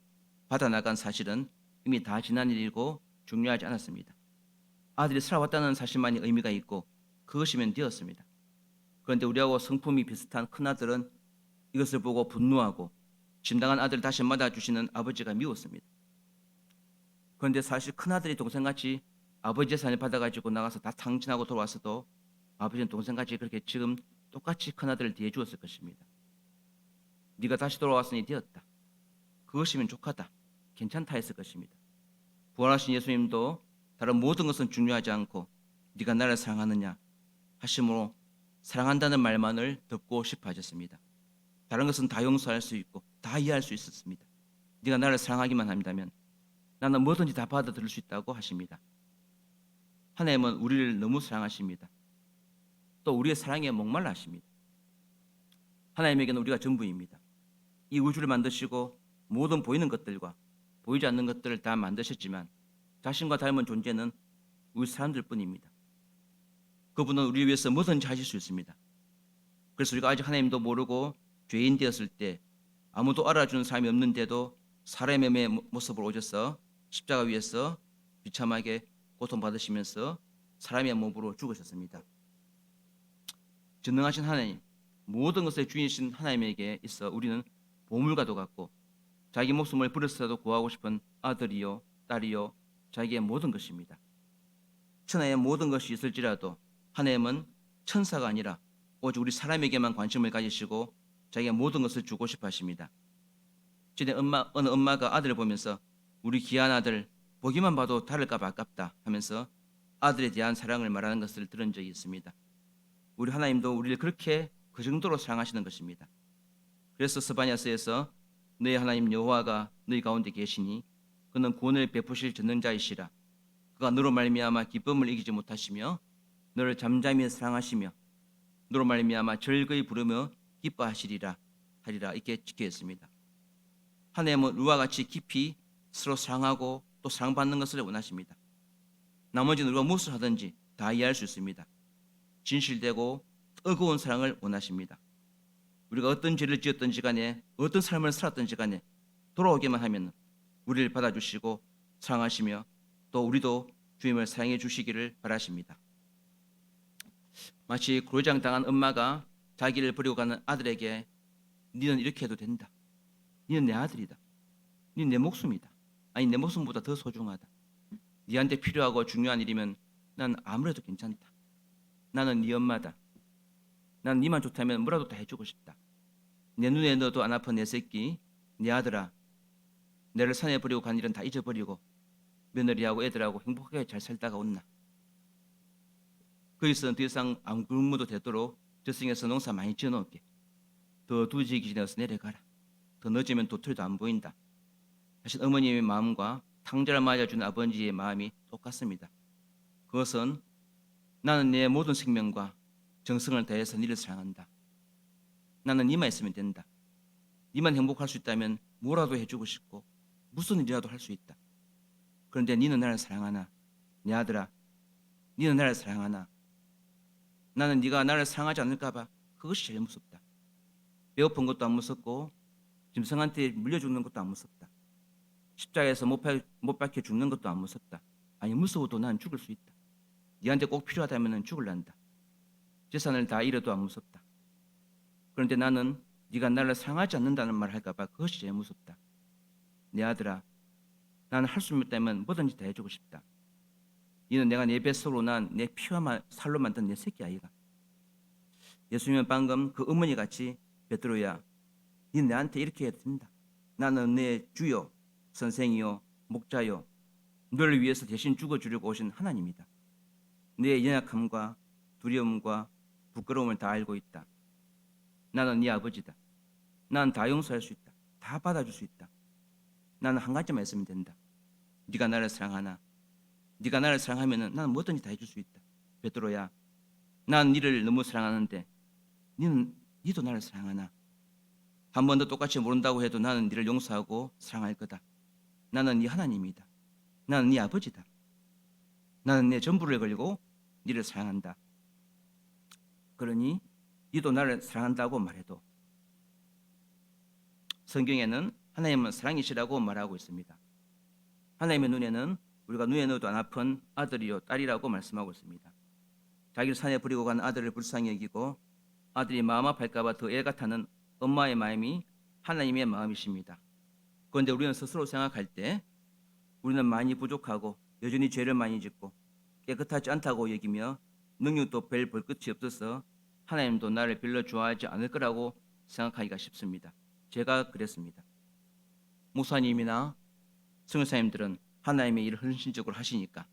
받아나간 사실은 이미 다 지난 일이고 중요하지 않았습니다. 아들이 살아왔다는 사실만이 의미가 있고 그것이면 되었습니다. 그런데 우리하고 성품이 비슷한 큰아들은 이것을 보고 분노하고 짐당한 아들을 다시 맞아주시는 아버지가 미웠습니다. 그런데 사실 큰아들이 동생같이 아버지 재산을 받아가지고 나가서 다 탕진하고 돌아왔어도 아버지는 동생같이 그렇게 지금 똑같이 큰아들을 대해주었을 것입니다. 네가 다시 돌아왔으니 되었다. 그것이면 족하다. 괜찮다 했을 것입니다. 부활하신 예수님도 다른 모든 것은 중요하지 않고 네가 나를 사랑하느냐 하심으로 사랑한다는 말만을 듣고 싶어 하셨습니다. 다른 것은 다 용서할 수 있고 다 이해할 수 있었습니다. 네가 나를 사랑하기만 한다면 나는 뭐든지 다 받아들일 수 있다고 하십니다. 하나님은 우리를 너무 사랑하십니다. 또 우리의 사랑에 목말라 하십니다. 하나님에게는 우리가 전부입니다. 이 우주를 만드시고 모든 보이는 것들과 보이지 않는 것들을 다 만드셨지만 자신과 닮은 존재는 우리 사람들 뿐입니다. 그분은 우리를 위해서 뭐든지 하실 수 있습니다. 그래서 우리가 아직 하나님도 모르고 죄인 되었을 때 아무도 알아주는 사람이 없는데도 사람의 모습으로 오셔서 십자가 위에서 비참하게 고통받으시면서 사람의 몸으로 죽으셨습니다. 전능하신 하나님, 모든 것의 주인이신 하나님에게 있어 우리는 보물과도 같고 자기 목숨을 버려서라도 구하고 싶은 아들이요 딸이요 자기의 모든 것입니다. 천하의 모든 것이 있을지라도 하나님은 천사가 아니라 오직 우리 사람에게만 관심을 가지시고 자기의 모든 것을 주고 싶어 하십니다. 전에 어느 엄마가 아들을 보면서 우리 귀한 아들 보기만 봐도 다를까 봐 아깝다 하면서 아들에 대한 사랑을 말하는 것을 들은 적이 있습니다. 우리 하나님도 우리를 그렇게 그 정도로 사랑하시는 것입니다. 그래서 스바냐서에서 너희 하나님 여호와가 너희 가운데 계시니 그는 구원을 베푸실 전능자이시라. 그가 너로 말미암아 기쁨을 이기지 못하시며 너를 잠잠히 사랑하시며 너로 말미암아 즐거이 부르며 기뻐하시리라 하리라 이렇게 적혀 있습니다. 하나님은 우리와 같이 깊이 서로 사랑하고 또 사랑받는 것을 원하십니다. 나머지는 우리가 무엇을 하든지 다 이해할 수 있습니다. 진실되고 뜨거운 사랑을 원하십니다. 우리가 어떤 죄를 지었든지 간에 어떤 삶을 살았든지 간에 돌아오기만 하면 우리를 받아주시고 사랑하시며 또 우리도 주님을 사랑해 주시기를 바라십니다. 마치 고려장 당한 엄마가 자기를 버리고 가는 아들에게 너는 이렇게 해도 된다. 너는 내 아들이다. 너는 내 목숨이다. 아니 내 목숨보다 더 소중하다. 네한테 필요하고 중요한 일이면 난 아무래도 괜찮다. 나는 네 엄마다. 난 네만 좋다면 뭐라도 다 해주고 싶다. 내 눈에 넣어도 안 아픈 내 새끼, 내 아들아. 내를 산에 버리고 간 일은 다 잊어버리고 며느리하고 애들하고 행복하게 잘 살다가 온나. 거기서는 더 이상 안 굶어도 되도록 저승에서 농사 많이 지어놓을게. 더 두지기 전에 어서 내려가라. 더 늦으면 도토리도 안 보인다. 사실 어머님의 마음과 탕자를 맞아주는 아버지의 마음이 똑같습니다. 그것은 나는 내 모든 생명과 정성을 다해서 너를 사랑한다. 나는 네만 있으면 된다. 네만 행복할 수 있다면 뭐라도 해주고 싶고 무슨 일이라도 할 수 있다. 그런데 너는 나를 사랑하나? 내 아들아, 너는 나를 사랑하나? 나는 네가 나를 사랑하지 않을까 봐 그것이 제일 무섭다. 배고픈 것도 안 무섭고 짐승한테 물려 죽는 것도 안 무섭다. 십자가에서 못 박혀 죽는 것도 안 무섭다. 아니 무서워도 난 죽을 수 있다. 네한테 꼭 필요하다면 죽을란다. 재산을 다 잃어도 안 무섭다. 그런데 나는 네가 나를 사랑하지 않는다는 말을 할까 봐 그것이 제일 무섭다. 내 아들아, 나는 할 수 있다면 뭐든지 다 해주고 싶다. 너는 내가 내 뱃속으로 난 내 피와 살로 만든 내 새끼 아이가. 예수님은 방금 그 어머니 같이 베드로야, 너는 나한테 이렇게 해도 된다. 나는 내 주요, 선생이요, 목자요, 너를 위해서 대신 죽어주려고 오신 하나님이다. 내 연약함과 두려움과 부끄러움을 다 알고 있다. 나는 네 아버지다. 나는 다 용서할 수 있다. 다 받아줄 수 있다. 나는 한 가지만 있으면 된다. 네가 나를 사랑하나? 네가 나를 사랑하면은 나는 뭐든지 다 해줄 수 있다. 베드로야, 난 네를 너무 사랑하는데 니도 나를 사랑하나? 한 번도 똑같이 모른다고 해도 나는 네를 용서하고 사랑할 거다. 나는 네 하나님이다. 나는 네 아버지다. 나는 내 전부를 걸고 네를 사랑한다. 그러니 니도 나를 사랑한다고 말해도 성경에는 하나님은 사랑이시라고 말하고 있습니다. 하나님의 눈에는 우리가 눈에 넣어도 안 아픈 아들이요 딸이라고 말씀하고 있습니다. 자기를 산에 버리고 간 아들을 불쌍히 여기고 아들이 마음 아플까 봐 더 애같아하는 엄마의 마음이 하나님의 마음이십니다. 그런데 우리는 스스로 생각할 때 우리는 많이 부족하고 여전히 죄를 많이 짓고 깨끗하지 않다고 여기며 능력도 별 볼 끝이 없어서 하나님도 나를 별로 좋아하지 않을 거라고 생각하기가 쉽습니다. 제가 그랬습니다. 목사님이나 선교사님들은 하나님의 일을 헌신적으로 하시니까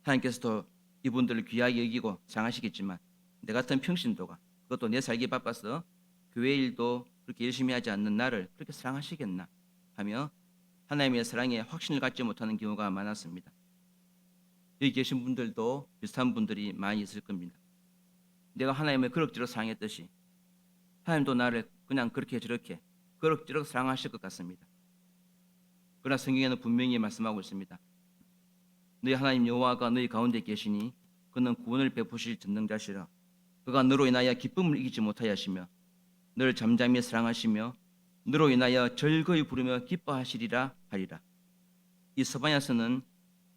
하나님께서도 이분들을 귀하게 여기고 사랑하시겠지만 내 같은 평신도가 그것도 내 살기 바빠서 교회 일도 그렇게 열심히 하지 않는 나를 그렇게 사랑하시겠나 하며 하나님의 사랑에 확신을 갖지 못하는 경우가 많았습니다. 여기 계신 분들도 비슷한 분들이 많이 있을 겁니다. 내가 하나님을 그럭저럭 사랑했듯이 하나님도 나를 그냥 그렇게 저렇게 그럭저럭 사랑하실 것 같습니다. 그러나 성경에는 분명히 말씀하고 있습니다. 너희 하나님 여호와가 너희 가운데 계시니 그는 구원을 베푸실 전능자시라. 그가 너로 인하여 기쁨을 이기지 못하여 하시며 너를 잠잠히 사랑하시며 너로 인하여 즐거이 부르며 기뻐하시리라 하리라. 이 스바냐서는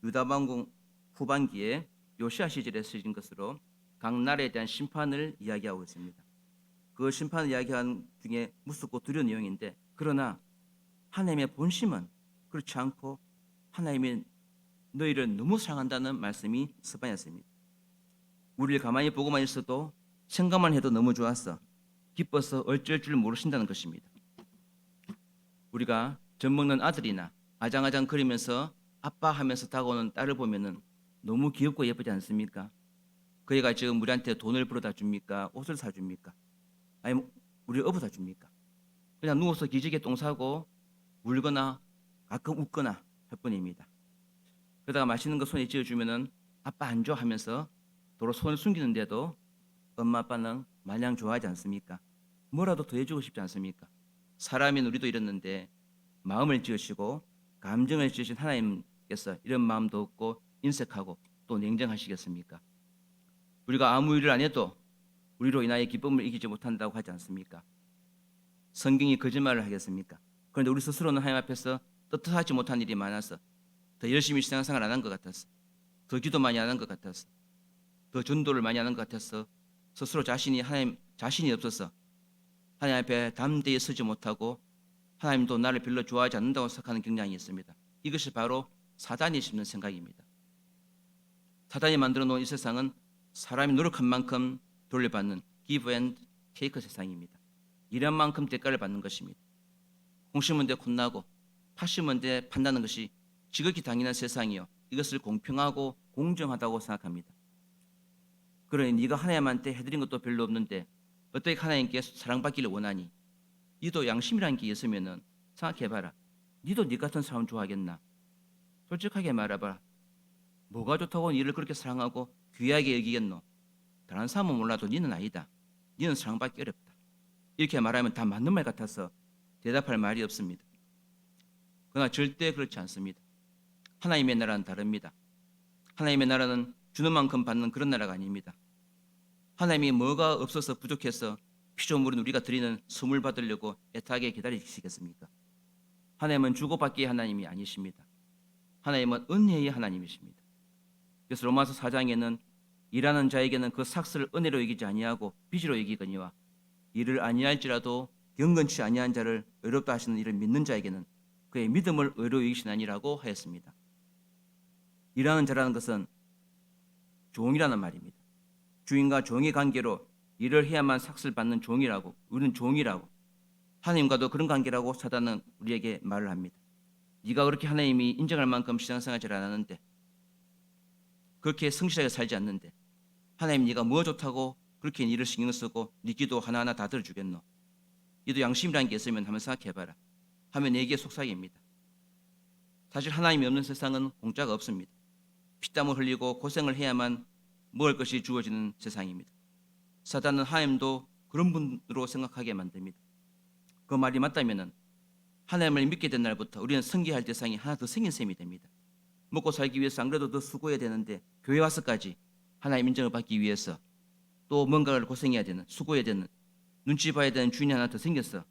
유다 왕국 후반기에 요시아 시절에 쓰여진 것으로 각 나라에 대한 심판을 이야기하고 있습니다. 그 심판을 이야기한 중에 무섭고 두려운 내용인데, 그러나 하나님의 본심은 그렇지 않고 하나님이 너희를 너무 사랑한다는 말씀이 스바냐서입니다. 우리를 가만히 보고만 있어도 생각만 해도 너무 좋았어, 기뻐서 어쩔 줄 모르신다는 것입니다. 우리가 젖먹는 아들이나 아장아장 거리면서 아빠 하면서 다가오는 딸을 보면은 너무 귀엽고 예쁘지 않습니까? 그애가 지금 우리한테 돈을 벌어다 줍니까? 옷을 사줍니까? 아니면 우리 업어다 줍니까? 그냥 누워서 기지개 똥 싸고 울거나 가끔 웃거나 할 뿐입니다. 그러다가 맛있는 거 손에 쥐어주면은 아빠 안 줘 하면서 도로 손을 숨기는데도 엄마 아빠는 마냥 좋아하지 않습니까? 뭐라도 더 해주고 싶지 않습니까? 사람인 우리도 이랬는데 마음을 지으시고 감정을 지으신 하나님께서 이런 마음도 없고 인색하고 또 냉정하시겠습니까? 우리가 아무 일을 안 해도 우리로 인하여 기쁨을 이기지 못한다고 하지 않습니까? 성경이 거짓말을 하겠습니까? 그런데 우리 스스로는 하나님 앞에서 떳떳하지 못한 일이 많아서 더 열심히 신앙생활 안 한 것 같아서, 더 기도 많이 안 한 것 같아서, 더 전도를 많이 하는 것 같아서 스스로 자신이 없어서 하나님 앞에 담대히 서지 못하고 하나님도 나를 별로 좋아하지 않는다고 생각하는 경향이 있습니다. 이것이 바로 사단이 심는 생각입니다. 사단이 만들어 놓은 이 세상은 사람이 노력한 만큼 돌려받는 give and take 세상입니다. 일한 만큼 대가를 받는 것입니다. 콩 심은 데 콩나고 팥 심은 데 판다는 것이 지극히 당연한 세상이요, 이것을 공평하고 공정하다고 생각합니다. 그러니 네가 하나님한테 해드린 것도 별로 없는데 어떻게 하나님께 사랑받기를 원하니? 니도 양심이라는 게 있으면은 생각해봐라. 니도 네 같은 사람 좋아하겠나? 솔직하게 말해봐라. 뭐가 좋다고 니를 그렇게 사랑하고 귀하게 여기겠노? 다른 사람은 몰라도 니는 아니다. 니는 사랑받기 어렵다. 이렇게 말하면 다 맞는 말 같아서 대답할 말이 없습니다. 그러나 절대 그렇지 않습니다. 하나님의 나라는 다릅니다. 하나님의 나라는 주는 만큼 받는 그런 나라가 아닙니다. 하나님이 뭐가 없어서 부족해서 피조물인 우리가 드리는 선물 받으려고 애타게 기다리시겠습니까? 하나님은 주고받기의 하나님이 아니십니다. 하나님은 은혜의 하나님이십니다. 그래서 로마서 4장에는 일하는 자에게는 그 삭슬을 은혜로 여기지 아니하고 빚으로 여기거니와 일을 아니할지라도 경건치 아니한 자를 의롭다 하시는 이를 믿는 자에게는 그의 믿음을 의로 여기시나니라고 하였습니다. 일하는 자라는 것은 종이라는 말입니다. 주인과 종의 관계로 일을 해야만 삭슬 받는 종이라고, 우리는 종이라고, 하나님과도 그런 관계라고 사단은 우리에게 말을 합니다. 네가 그렇게 하나님이 인정할 만큼 신앙생활 잘 안 하는데, 그렇게 성실하게 살지 않는데 하나님 네가 뭐 좋다고 그렇게 일을 신경 쓰고 네 기도 하나하나 다 들어주겠노? 너도 양심이라는 게 있으면 한번 생각해봐라 하면 내게 속삭입니다. 사실 하나님이 없는 세상은 공짜가 없습니다. 피땀을 흘리고 고생을 해야만 먹을 것이 주어지는 세상입니다. 사단은 하나님도 그런 분으로 생각하게 만듭니다. 그 말이 맞다면 하나님을 믿게 된 날부터 우리는 섬겨할 대상이 하나 더 생긴 셈이 됩니다. 먹고 살기 위해서 안 그래도 더 수고해야 되는데 교회 와서까지 하나님 인정을 받기 위해서 또 뭔가를 고생해야 되는, 수고해야 되는, 눈치 봐야 되는 주인이 하나 더 생겨서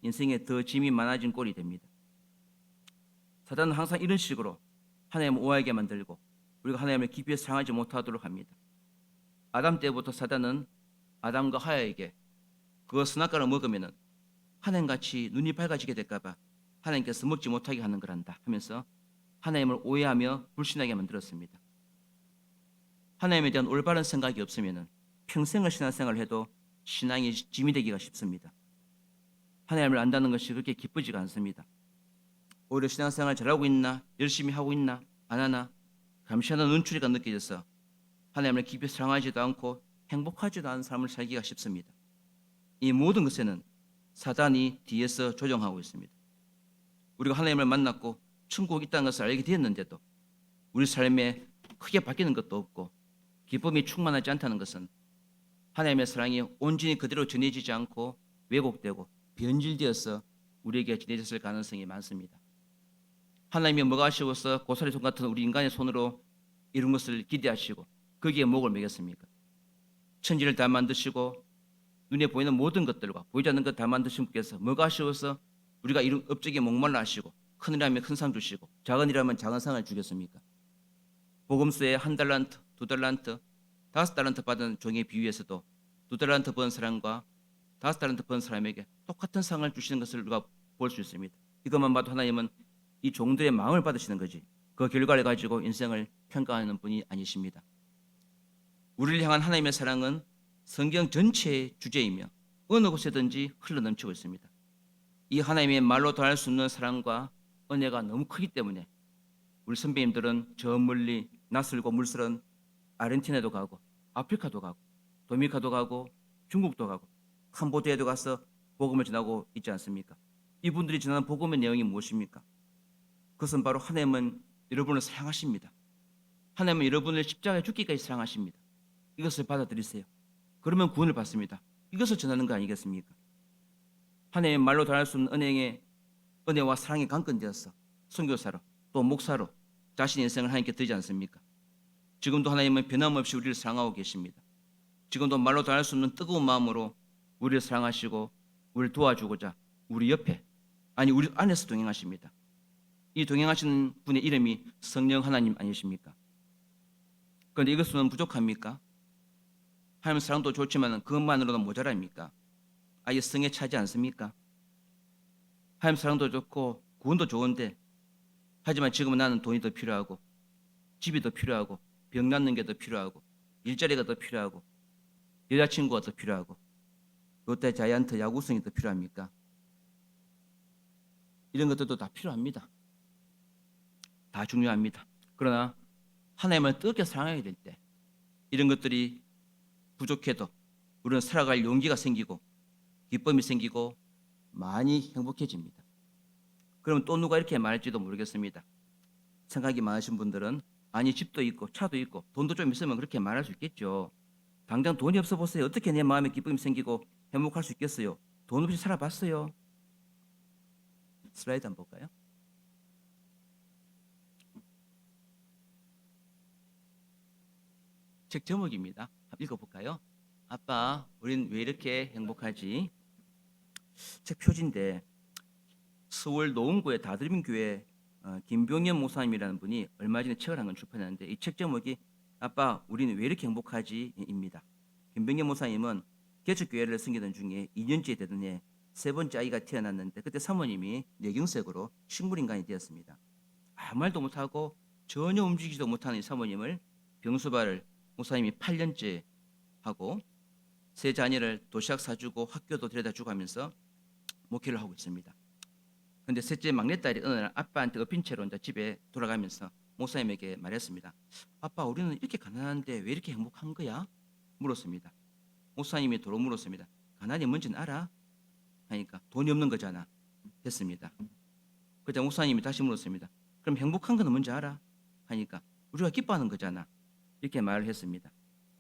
인생에 더 짐이 많아진 꼴이 됩니다. 사단은 항상 이런 식으로 하나님을 오해하게 만들고 우리가 하나님을 깊이 사랑하지 못하도록 합니다. 아담 때부터 사단은 아담과 하와에게 그 선악과를 먹으면 하나님같이 눈이 밝아지게 될까봐 하나님께서 먹지 못하게 하는 거란다 하면서 하나님을 오해하며 불신하게 만들었습니다. 하나님에 대한 올바른 생각이 없으면 평생을 신앙생활을 해도 신앙이 짐이 되기가 쉽습니다. 하나님을 안다는 것이 그렇게 기쁘지가 않습니다. 오히려 신앙생활 잘하고 있나, 열심히 하고 있나, 안 하나 감시하는 눈초리가 느껴져서 하나님을 깊이 사랑하지도 않고 행복하지도 않은 삶을 살기가 쉽습니다. 이 모든 것에는 사단이 뒤에서 조종하고 있습니다. 우리가 하나님을 만났고 천국이 있다는 것을 알게 되었는데도 우리 삶에 크게 바뀌는 것도 없고 기쁨이 충만하지 않다는 것은 하나님의 사랑이 온전히 그대로 전해지지 않고 왜곡되고 변질되어서 우리에게 지내졌을 가능성이 많습니다. 하나님이 뭐가 아쉬워서 고사리 손 같은 우리 인간의 손으로 이룬 것을 기대하시고 거기에 목을 매겼습니까? 천지를 다 만드시고 눈에 보이는 모든 것들과 보이지 않는 것 다 만드신 분께서 뭐가 아쉬워서 우리가 이룬 업적에 목말라 하시고 큰 일하면 큰 상 주시고 작은 일하면 작은 상을 주겠습니까? 복음서에 1달란트, 2달란트, 5달란트 받은 종의 비유에서도 2달란트 번 사람과 5달란트 번 사람에게 똑같은 상을 주시는 것을 우리가 볼 수 있습니다. 이것만 봐도 하나님은 이 종들의 마음을 받으시는 거지 그 결과를 가지고 인생을 평가하는 분이 아니십니다. 우리를 향한 하나님의 사랑은 성경 전체의 주제이며 어느 곳에든지 흘러넘치고 있습니다. 이 하나님의 말로 더할 수 없는 사랑과 은혜가 너무 크기 때문에 우리 선배님들은 저 멀리 낯설고 물설은 아르헨티나도 가고 아프리카도 가고 도미니카도 가고 중국도 가고 캄보디아에도 가서 복음을 전하고 있지 않습니까? 이분들이 전하는 복음의 내용이 무엇입니까? 그것은 바로 하나님은 여러분을 사랑하십니다. 하나님은 여러분을 십자가에 죽기까지 사랑하십니다. 이것을 받아들이세요. 그러면 구원을 받습니다. 이것을 전하는 거 아니겠습니까? 하나님의 말로 다할 수 없는 은혜와 사랑에 강건되어서 선교사로 또 목사로 자신의 인생을 하나님께 드리지 않습니까? 지금도 하나님은 변함없이 우리를 사랑하고 계십니다. 지금도 말로 다할 수 없는 뜨거운 마음으로 우리를 사랑하시고 우리를 도와주고자 우리 옆에 아니 우리 안에서 동행하십니다. 이 동행하시는 분의 이름이 성령 하나님 아니십니까? 그런데 이것은 부족합니까? 하나님 사랑도 좋지만 그것만으로는 모자랍니까? 아예 성에 차지 않습니까? 하나님 사랑도 좋고 구원도 좋은데 하지만 지금은 나는 돈이 더 필요하고 집이 더 필요하고 병 낫는 게 더 필요하고 일자리가 더 필요하고 여자친구가 더 필요하고 롯데 자이언트 야구성이 더 필요합니까? 이런 것들도 다 필요합니다. 다 중요합니다. 그러나 하나님을 뜨겁게 사랑하게 될 때 이런 것들이 부족해도 우리는 살아갈 용기가 생기고 기쁨이 생기고 많이 행복해집니다. 그러면 또 누가 이렇게 말할지도 모르겠습니다. 생각이 많으신 분들은 아니 집도 있고 차도 있고 돈도 좀 있으면 그렇게 말할 수 있겠죠. 당장 돈이 없어 보세요. 어떻게 내 마음에 기쁨이 생기고 행복할 수 있겠어요? 돈 없이 살아봤어요. 슬라이드 한번 볼까요? 책 제목입니다. 한번 읽어볼까요? 아빠, 우린 왜 이렇게 행복하지? 책 표지인데 서울 노원구의 다들민교회 김병현 목사님이라는 분이 얼마 전에 책을 한 권 출판했는데 이 책 제목이 아빠, 우리는 왜 이렇게 행복하지?입니다. 김병현 목사님은 개척교회를 섬기던 중에 2년째 되던 해 세 번째 아이가 태어났는데 그때 사모님이 뇌경색으로 식물인간이 되었습니다. 아무 말도 못하고 전혀 움직이지도 못하는 이 사모님을 병수발을 목사님이 8년째 하고 세 자녀를 도시락 사주고 학교도 데려다주고 하면서 목회를 하고 있습니다. 그런데 셋째 막내딸이 어느 날 아빠한테 엎인 채로 이제 집에 돌아가면서 목사님에게 말했습니다. 아빠, 우리는 이렇게 가난한데 왜 이렇게 행복한 거야? 물었습니다. 목사님이 도로 물었습니다. 가난이 뭔지는 알아? 하니까 돈이 없는 거잖아 했습니다. 그때 목사님이 다시 물었습니다. 그럼 행복한 건 뭔지 알아? 하니까 우리가 기뻐하는 거잖아 이렇게 말을 했습니다.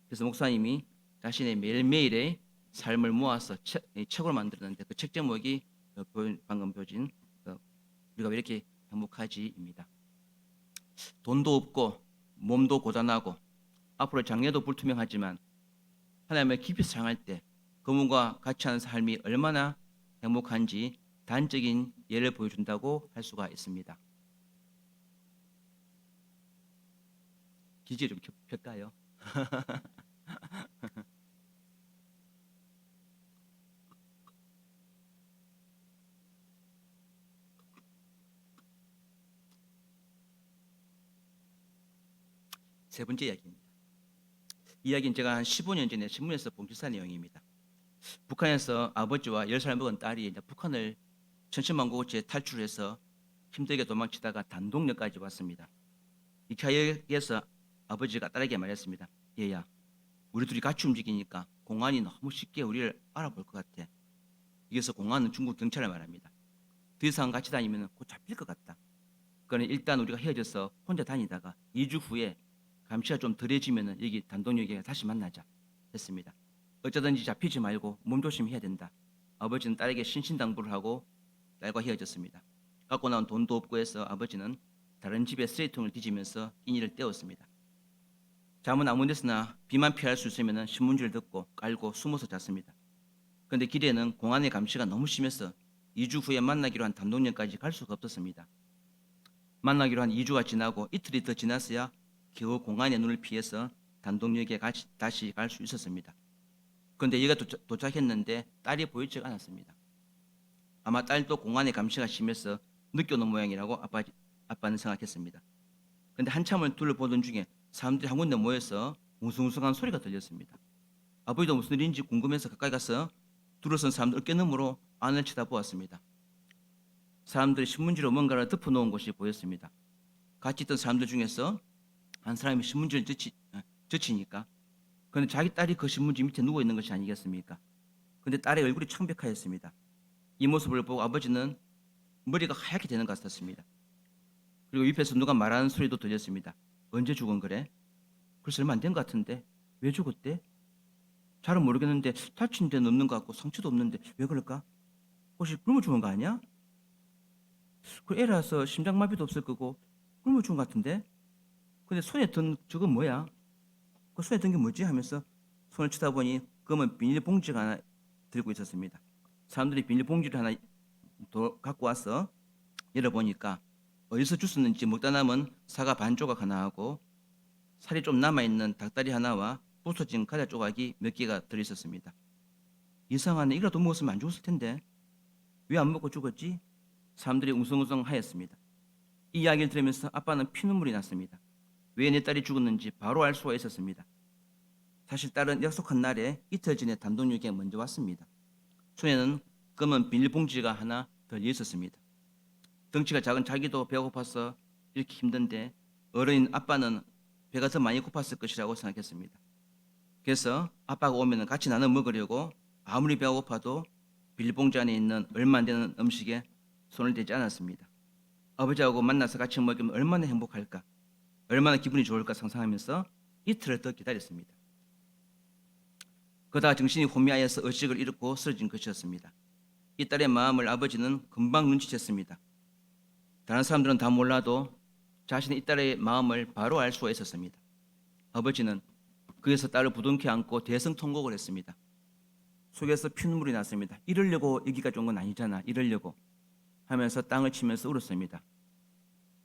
그래서 목사님이 자신의 매일매일의 삶을 모아서 책으로 만들었는데 그 책 제목이 방금 보여진 우리가 왜 이렇게 행복하지입니다. 돈도 없고 몸도 고단하고 앞으로 장래도 불투명하지만 하나님을 깊이 사랑할 때 그분과 같이 하는 삶이 얼마나 행복한지 단적인 예를 보여준다고 할 수가 있습니다. 기지 좀 펼까요? 세 번째 이야기입니다. 이야기는 제가 한 15년 전에 신문에서 본 기사 내용입니다. 북한에서 아버지와 10살 먹은 딸이 북한을 천신만고고치에 탈출해서 힘들게 도망치다가 단동역까지 왔습니다. 이 차역에서 아버지가 딸에게 말했습니다. 얘야, 우리 둘이 같이 움직이니까 공안이 너무 쉽게 우리를 알아볼 것 같아. 여기서 공안은 중국 경찰을 말합니다. 더 이상 같이 다니면 곧 잡힐 것 같다. 그러니 일단 우리가 헤어져서 혼자 다니다가 2주 후에 감시가 좀 덜해지면 여기 단동역에 다시 만나자 했습니다. 어쩌든지 잡히지 말고 몸조심해야 된다. 아버지는 딸에게 신신당부를 하고 딸과 헤어졌습니다. 갖고 나온 돈도 없고 해서 아버지는 다른 집에 쓰레기통을 뒤지면서 끼니를 때웠습니다. 잠은 아무 데서나 비만 피할 수 있으면 신문지를 듣고 깔고 숨어서 잤습니다. 그런데 길에는 공안의 감시가 너무 심해서 2주 후에 만나기로 한 담동역까지 갈 수가 없었습니다. 만나기로 한 2주가 지나고 이틀이 더 지났어야 겨우 공안의 눈을 피해서 담동역에 다시 갈 수 있었습니다. 그런데 얘가 도착했는데 딸이 보이지가 않았습니다. 아마 딸도 공안의 감시가 심해서 늦게 오는 모양이라고 아빠는 생각했습니다. 그런데 한참을 둘러보던 중에 사람들이 한 군데 모여서 웅성웅성한 소리가 들렸습니다. 아버지도 무슨 일인지 궁금해서 가까이 가서 둘러선 사람들 어깨너머로 안을 쳐다보았습니다. 사람들이 신문지로 뭔가를 덮어놓은 것이 보였습니다. 같이 있던 사람들 중에서 한 사람이 신문지를 젖히니까 그런데 자기 딸이 그 신문지 밑에 누워있는 것이 아니겠습니까? 그런데 딸의 얼굴이 창백하였습니다. 이 모습을 보고 아버지는 머리가 하얗게 되는 것 같았습니다. 그리고 옆에서 누가 말하는 소리도 들렸습니다. 언제 죽은 거래? 글쎄 얼마 안 된 것 같은데 왜 죽었대? 잘은 모르겠는데 다친 데는 없는 것 같고 상처도 없는데 왜 그럴까? 혹시 굶어 죽은 거 아니야? 그 애라서 심장마비도 없을 거고 굶어 죽은 것 같은데? 근데 손에 든 저건 뭐야? 그 손에 든 게 뭐지? 하면서 손을 쳐다보니 검은 비닐봉지가 하나 들고 있었습니다. 사람들이 비닐봉지를 하나 갖고 와서 열어보니까 어디서 주웠는지 먹다 남은 사과 반 조각 하나하고 살이 좀 남아있는 닭다리 하나와 부서진 과자 조각이 몇 개가 들어있었습니다. 이상하네. 이거라도 먹었으면 안 죽었을 텐데 왜 안 먹고 죽었지? 사람들이 웅성웅성 하였습니다. 이 이야기를 들으면서 아빠는 피눈물이 났습니다. 왜 내 딸이 죽었는지 바로 알 수가 있었습니다. 사실 딸은 약속한 날에 이틀 전에 담동역에 먼저 왔습니다. 손에는 검은 비닐봉지가 하나 들려 있었습니다. 덩치가 작은 자기도 배고파서 이렇게 힘든데 어른인 아빠는 배가 더 많이 고팠을 것이라고 생각했습니다. 그래서 아빠가 오면 같이 나눠 먹으려고 아무리 배가 고파도 비닐봉지 안에 있는 얼마 안 되는 음식에 손을 대지 않았습니다. 아버지하고 만나서 같이 먹으면 얼마나 행복할까, 얼마나 기분이 좋을까 상상하면서 이틀을 더 기다렸습니다. 그러다가 정신이 혼미하여서 의식을 잃고 쓰러진 것이었습니다. 이 딸의 마음을 아버지는 금방 눈치챘습니다. 다른 사람들은 다 몰라도 자신의 이 딸의 마음을 바로 알 수가 있었습니다. 아버지는 그에서 딸을 부둥켜 안고 대성통곡을 했습니다. 속에서 피눈물이 났습니다. 이러려고 여기까지 온 건 아니잖아. 이러려고 하면서 땅을 치면서 울었습니다.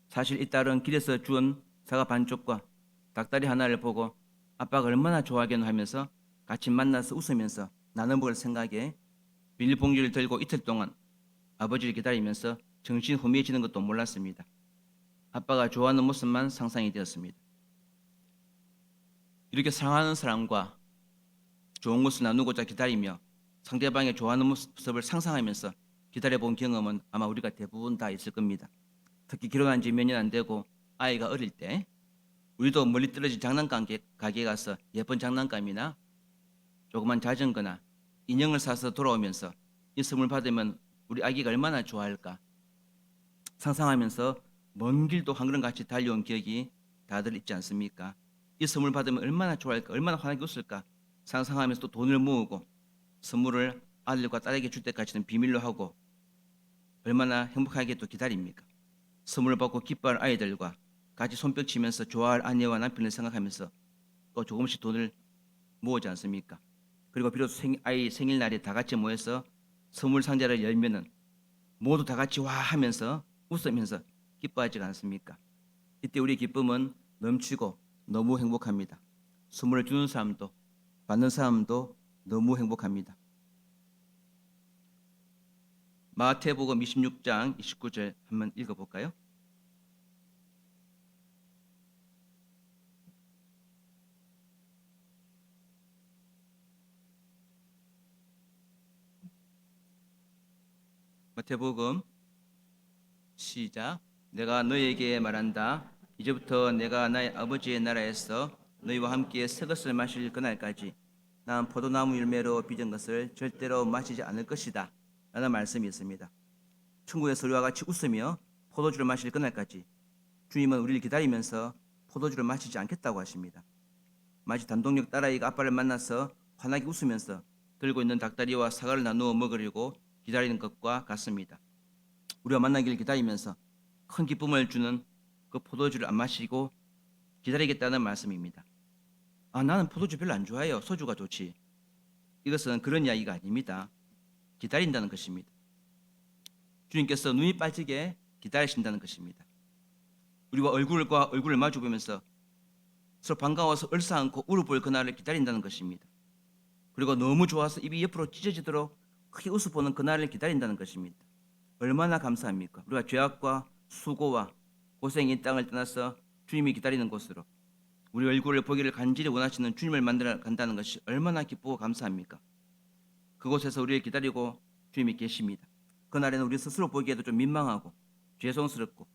사실 이 딸은 길에서 주운 사과 반쪽과 닭다리 하나를 보고 아빠가 얼마나 좋아하겠노 하면서 같이 만나서 웃으면서 나눠 먹을 생각에 비닐봉지를 들고 이틀 동안 아버지를 기다리면서 정신 혼미해지는 것도 몰랐습니다. 아빠가 좋아하는 모습만 상상이 되었습니다. 이렇게 사랑하는 사람과 좋은 것을 나누고자 기다리며 상대방의 좋아하는 모습을 상상하면서 기다려본 경험은 아마 우리가 대부분 다 있을 겁니다. 특히 결혼한 지 몇 년 안 되고 아이가 어릴 때 우리도 멀리 떨어진 장난감 가게에 가서 예쁜 장난감이나 조그만 자전거나 인형을 사서 돌아오면서 이 선물 받으면 우리 아기가 얼마나 좋아할까 상상하면서 먼 길도 한 걸음 같이 달려온 기억이 다들 있지 않습니까? 이 선물 받으면 얼마나 좋아할까, 얼마나 환하게 웃을까 상상하면서 또 돈을 모으고 선물을 아들과 딸에게 줄 때까지는 비밀로 하고 얼마나 행복하게 또 기다립니까? 선물을 받고 기뻐할 아이들과 같이 손뼉 치면서 좋아할 아내와 남편을 생각하면서 또 조금씩 돈을 모으지 않습니까? 그리고 비로소 아이 생일날에 다 같이 모여서 선물 상자를 열면은 모두 다 같이 와 하면서 웃으면서 기뻐하지 않습니까? 이때 우리의 기쁨은 넘치고 너무 행복합니다. 선물을 주는 사람도 받는 사람도 너무 행복합니다. 마태복음 26장 29절 한번 읽어볼까요? 마태복음 시작. 내가 너희에게 말한다. 이제부터 내가 나의 아버지의 나라에서 너희와 함께 새 것을 마실 그날까지 난 포도나무 열매로 빚은 것을 절대로 마시지 않을 것이다 라는 말씀이 있습니다. 천국에서 우리와 같이 웃으며 포도주를 마실 그날까지 주님은 우리를 기다리면서 포도주를 마시지 않겠다고 하십니다. 마치 담동역 딸아이가 아빠를 만나서 환하게 웃으면서 들고 있는 닭다리와 사과를 나누어 먹으려고 기다리는 것과 같습니다. 우리가 만나기를 기다리면서 큰 기쁨을 주는 그 포도주를 안 마시고 기다리겠다는 말씀입니다. 나는 포도주 별로 안 좋아해요. 소주가 좋지. 이것은 그런 이야기가 아닙니다. 기다린다는 것입니다. 주님께서 눈이 빠지게 기다리신다는 것입니다. 우리와 얼굴과 얼굴을 마주보면서 서로 반가워서 얼싸안고 울어볼 그날을 기다린다는 것입니다. 그리고 너무 좋아서 입이 옆으로 찢어지도록 크게 웃어보는 그날을 기다린다는 것입니다. 얼마나 감사합니까? 우리가 죄악과 수고와 고생의 이 땅을 떠나서 주님이 기다리는 곳으로 우리 얼굴을 보기를 간절히 원하시는 주님을 만나러 간다는 것이 얼마나 기쁘고 감사합니까? 그곳에서 우리를 기다리고 주님이 계십니다. 그날에는 우리 스스로 보기에도 좀 민망하고 죄송스럽고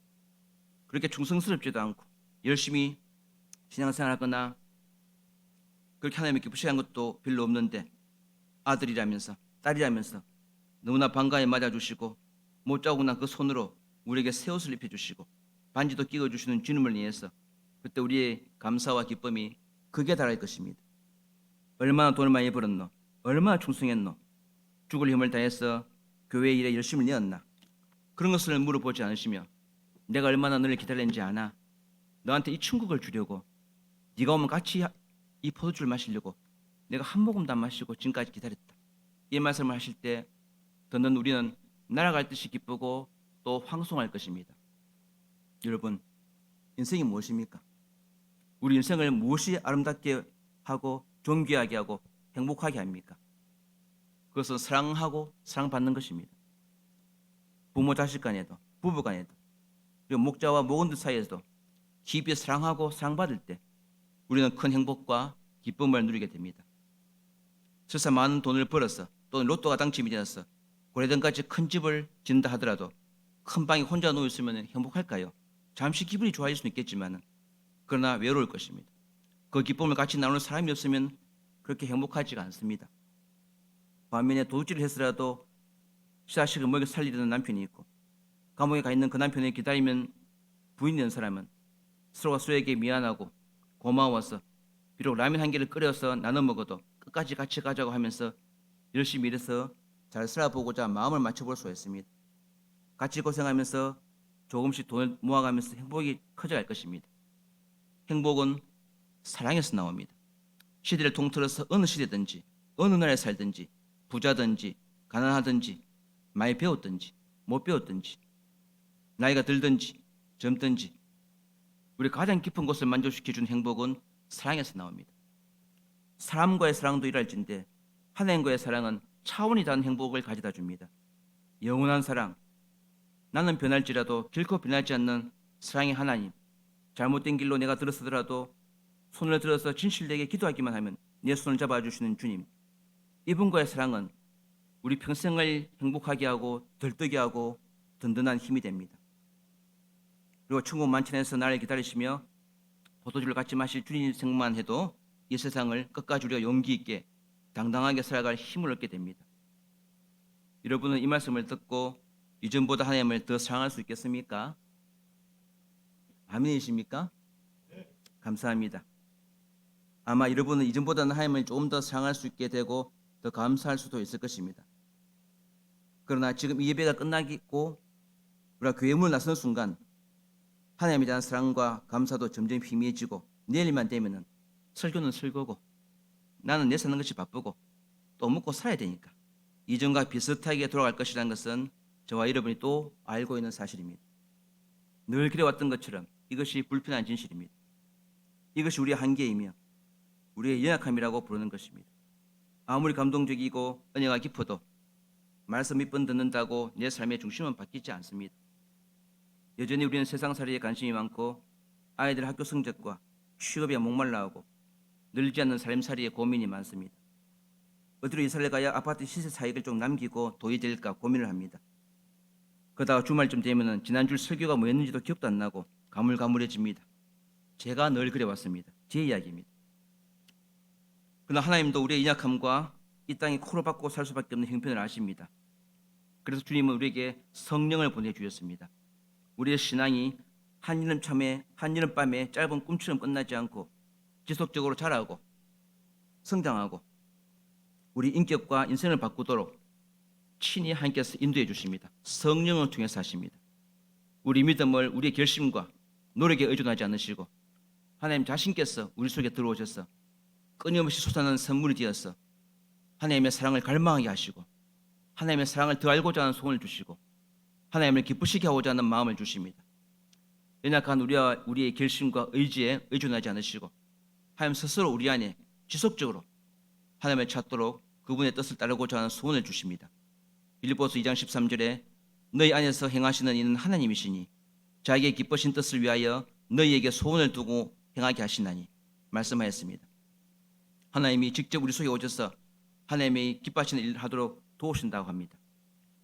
그렇게 충성스럽지도 않고 열심히 신앙생활하거나 그렇게 하나님을 기쁘시게 한 것도 별로 없는데 아들이라면서 딸이라면서 너무나 반가이 맞아주시고 못 자고나 그 손으로 우리에게 새 옷을 입혀주시고 반지도 끼워주시는 주님을 위해서 그때 우리의 감사와 기쁨이 극에 달할 것입니다. 얼마나 돈을 많이 벌었노? 얼마나 충성했노? 죽을 힘을 다해서 교회 일에 열심을 내었나? 그런 것을 물어보지 않으시며 내가 얼마나 너를 기다렸는지 아나? 너한테 이 천국을 주려고 네가 오면 같이 이 포도주를 마시려고 내가 한 모금도 안 마시고 지금까지 기다렸다. 이 말씀을 하실 때 듣는 우리는 날아갈 듯이 기쁘고 또 황송할 것입니다. 여러분, 인생이 무엇입니까? 우리 인생을 무엇이 아름답게 하고 존귀하게 하고 행복하게 합니까? 그것은 사랑하고 사랑받는 것입니다. 부모 자식 간에도 부부 간에도 그리고 목자와 목원들 사이에서도 깊이 사랑하고 사랑받을 때 우리는 큰 행복과 기쁨을 누리게 됩니다. 설사 많은 돈을 벌어서 또는 로또가 당첨이 되어서 고래등같이 큰 집을 짓는다 하더라도 큰 방에 혼자 누워 있으면 행복할까요? 잠시 기분이 좋아질 수는 있겠지만 그러나 외로울 것입니다. 그 기쁨을 같이 나누는 사람이 없으면 그렇게 행복하지가 않습니다. 반면에 도둑질을 해서라도 자식을 먹여 살리려는 남편이 있고 감옥에 가 있는 그 남편을 기다리면 부인이 된 사람은 서로가 서로에게 미안하고 고마워서 비록 라면 한 개를 끓여서 나눠 먹어도 끝까지 같이 가자고 하면서 열심히 일해서 잘 살아보고자 마음을 맞춰볼 수가 있습니다. 같이 고생하면서 조금씩 돈을 모아가면서 행복이 커져갈 것입니다. 행복은 사랑에서 나옵니다. 시대를 통틀어서 어느 시대든지 어느 나라에 살든지 부자든지 가난하든지 많이 배웠든지 못 배웠든지 나이가 들든지 젊든지 우리 가장 깊은 곳을 만족시켜준 행복은 사랑에서 나옵니다. 사람과의 사랑도 일할진데 하나님과의 사랑은 차원이 다른 행복을 가져다 줍니다. 영원한 사랑, 나는 변할지라도 결코 변하지 않는 사랑의 하나님, 잘못된 길로 내가 들어서더라도 손을 들어서 진실되게 기도하기만 하면 내 손을 잡아주시는 주님, 이분과의 사랑은 우리 평생을 행복하게 하고 들뜨게 하고 든든한 힘이 됩니다. 그리고 천국 만찬에서 나를 기다리시며 포도주를 같이 마실 주님 생각만 해도 이 세상을 끝까지 우리가 용기 있게 당당하게 살아갈 힘을 얻게 됩니다. 여러분은 이 말씀을 듣고 이전보다 하나님을 더 사랑할 수 있겠습니까? 아멘이십니까? 감사합니다. 아마 여러분은 이전보다는 하나님을 조금 더 사랑할 수 있게 되고 더 감사할 수도 있을 것입니다. 그러나 지금 이 예배가 끝나고 우리가 교회 문을 나서는 순간 하나님에 대한 사랑과 감사도 점점 희미해지고 내일만 되면은 설교는 설교고 나는 내 사는 것이 바쁘고 또 먹고 살아야 되니까 이전과 비슷하게 돌아갈 것이라는 것은 저와 여러분이 또 알고 있는 사실입니다. 늘 그래왔던 것처럼 이것이 불편한 진실입니다. 이것이 우리의 한계이며 우리의 연약함이라고 부르는 것입니다. 아무리 감동적이고 은혜가 깊어도 말씀 몇 번 듣는다고 내 삶의 중심은 바뀌지 않습니다. 여전히 우리는 세상살이에 관심이 많고 아이들 학교 성적과 취업에 목말라하고 늘지 않는 삶살이에 고민이 많습니다. 어디로 이사를 가야 아파트 시세 차익을 좀 남기고 돈이 될까 고민을 합니다. 그러다가 주말쯤 되면 지난주 설교가 뭐였는지도 기억도 안 나고 가물가물해집니다. 제가 늘 그래왔습니다. 제 이야기입니다. 그러나 하나님도 우리의 연약함과 이 땅에 코로 박고 살 수밖에 없는 형편을 아십니다. 그래서 주님은 우리에게 성령을 보내주셨습니다. 우리의 신앙이 한여름밤의 짧은 꿈처럼 끝나지 않고 지속적으로 자라고 성장하고 우리 인격과 인생을 바꾸도록 친히 하나님께서 인도해 주십니다. 성령을 통해서 하십니다. 우리 믿음을 우리의 결심과 노력에 의존하지 않으시고 하나님 자신께서 우리 속에 들어오셔서 끊임없이 솟아나는 선물이 되어서 하나님의 사랑을 갈망하게 하시고 하나님의 사랑을 더 알고자 하는 소원을 주시고 하나님을 기쁘시게 하고자 하는 마음을 주십니다. 연약한 우리의 결심과 의지에 의존하지 않으시고 하나님 스스로 우리 안에 지속적으로 하나님을 찾도록 그분의 뜻을 따르고자 하는 소원을 주십니다. 빌립보서 2장 13절에 너희 안에서 행하시는 이는 하나님이시니 자기의 기쁘신 뜻을 위하여 너희에게 소원을 두고 행하게 하시나니 말씀하였습니다. 하나님이 직접 우리 속에 오셔서 하나님이 기뻐하시는 일을 하도록 도우신다고 합니다.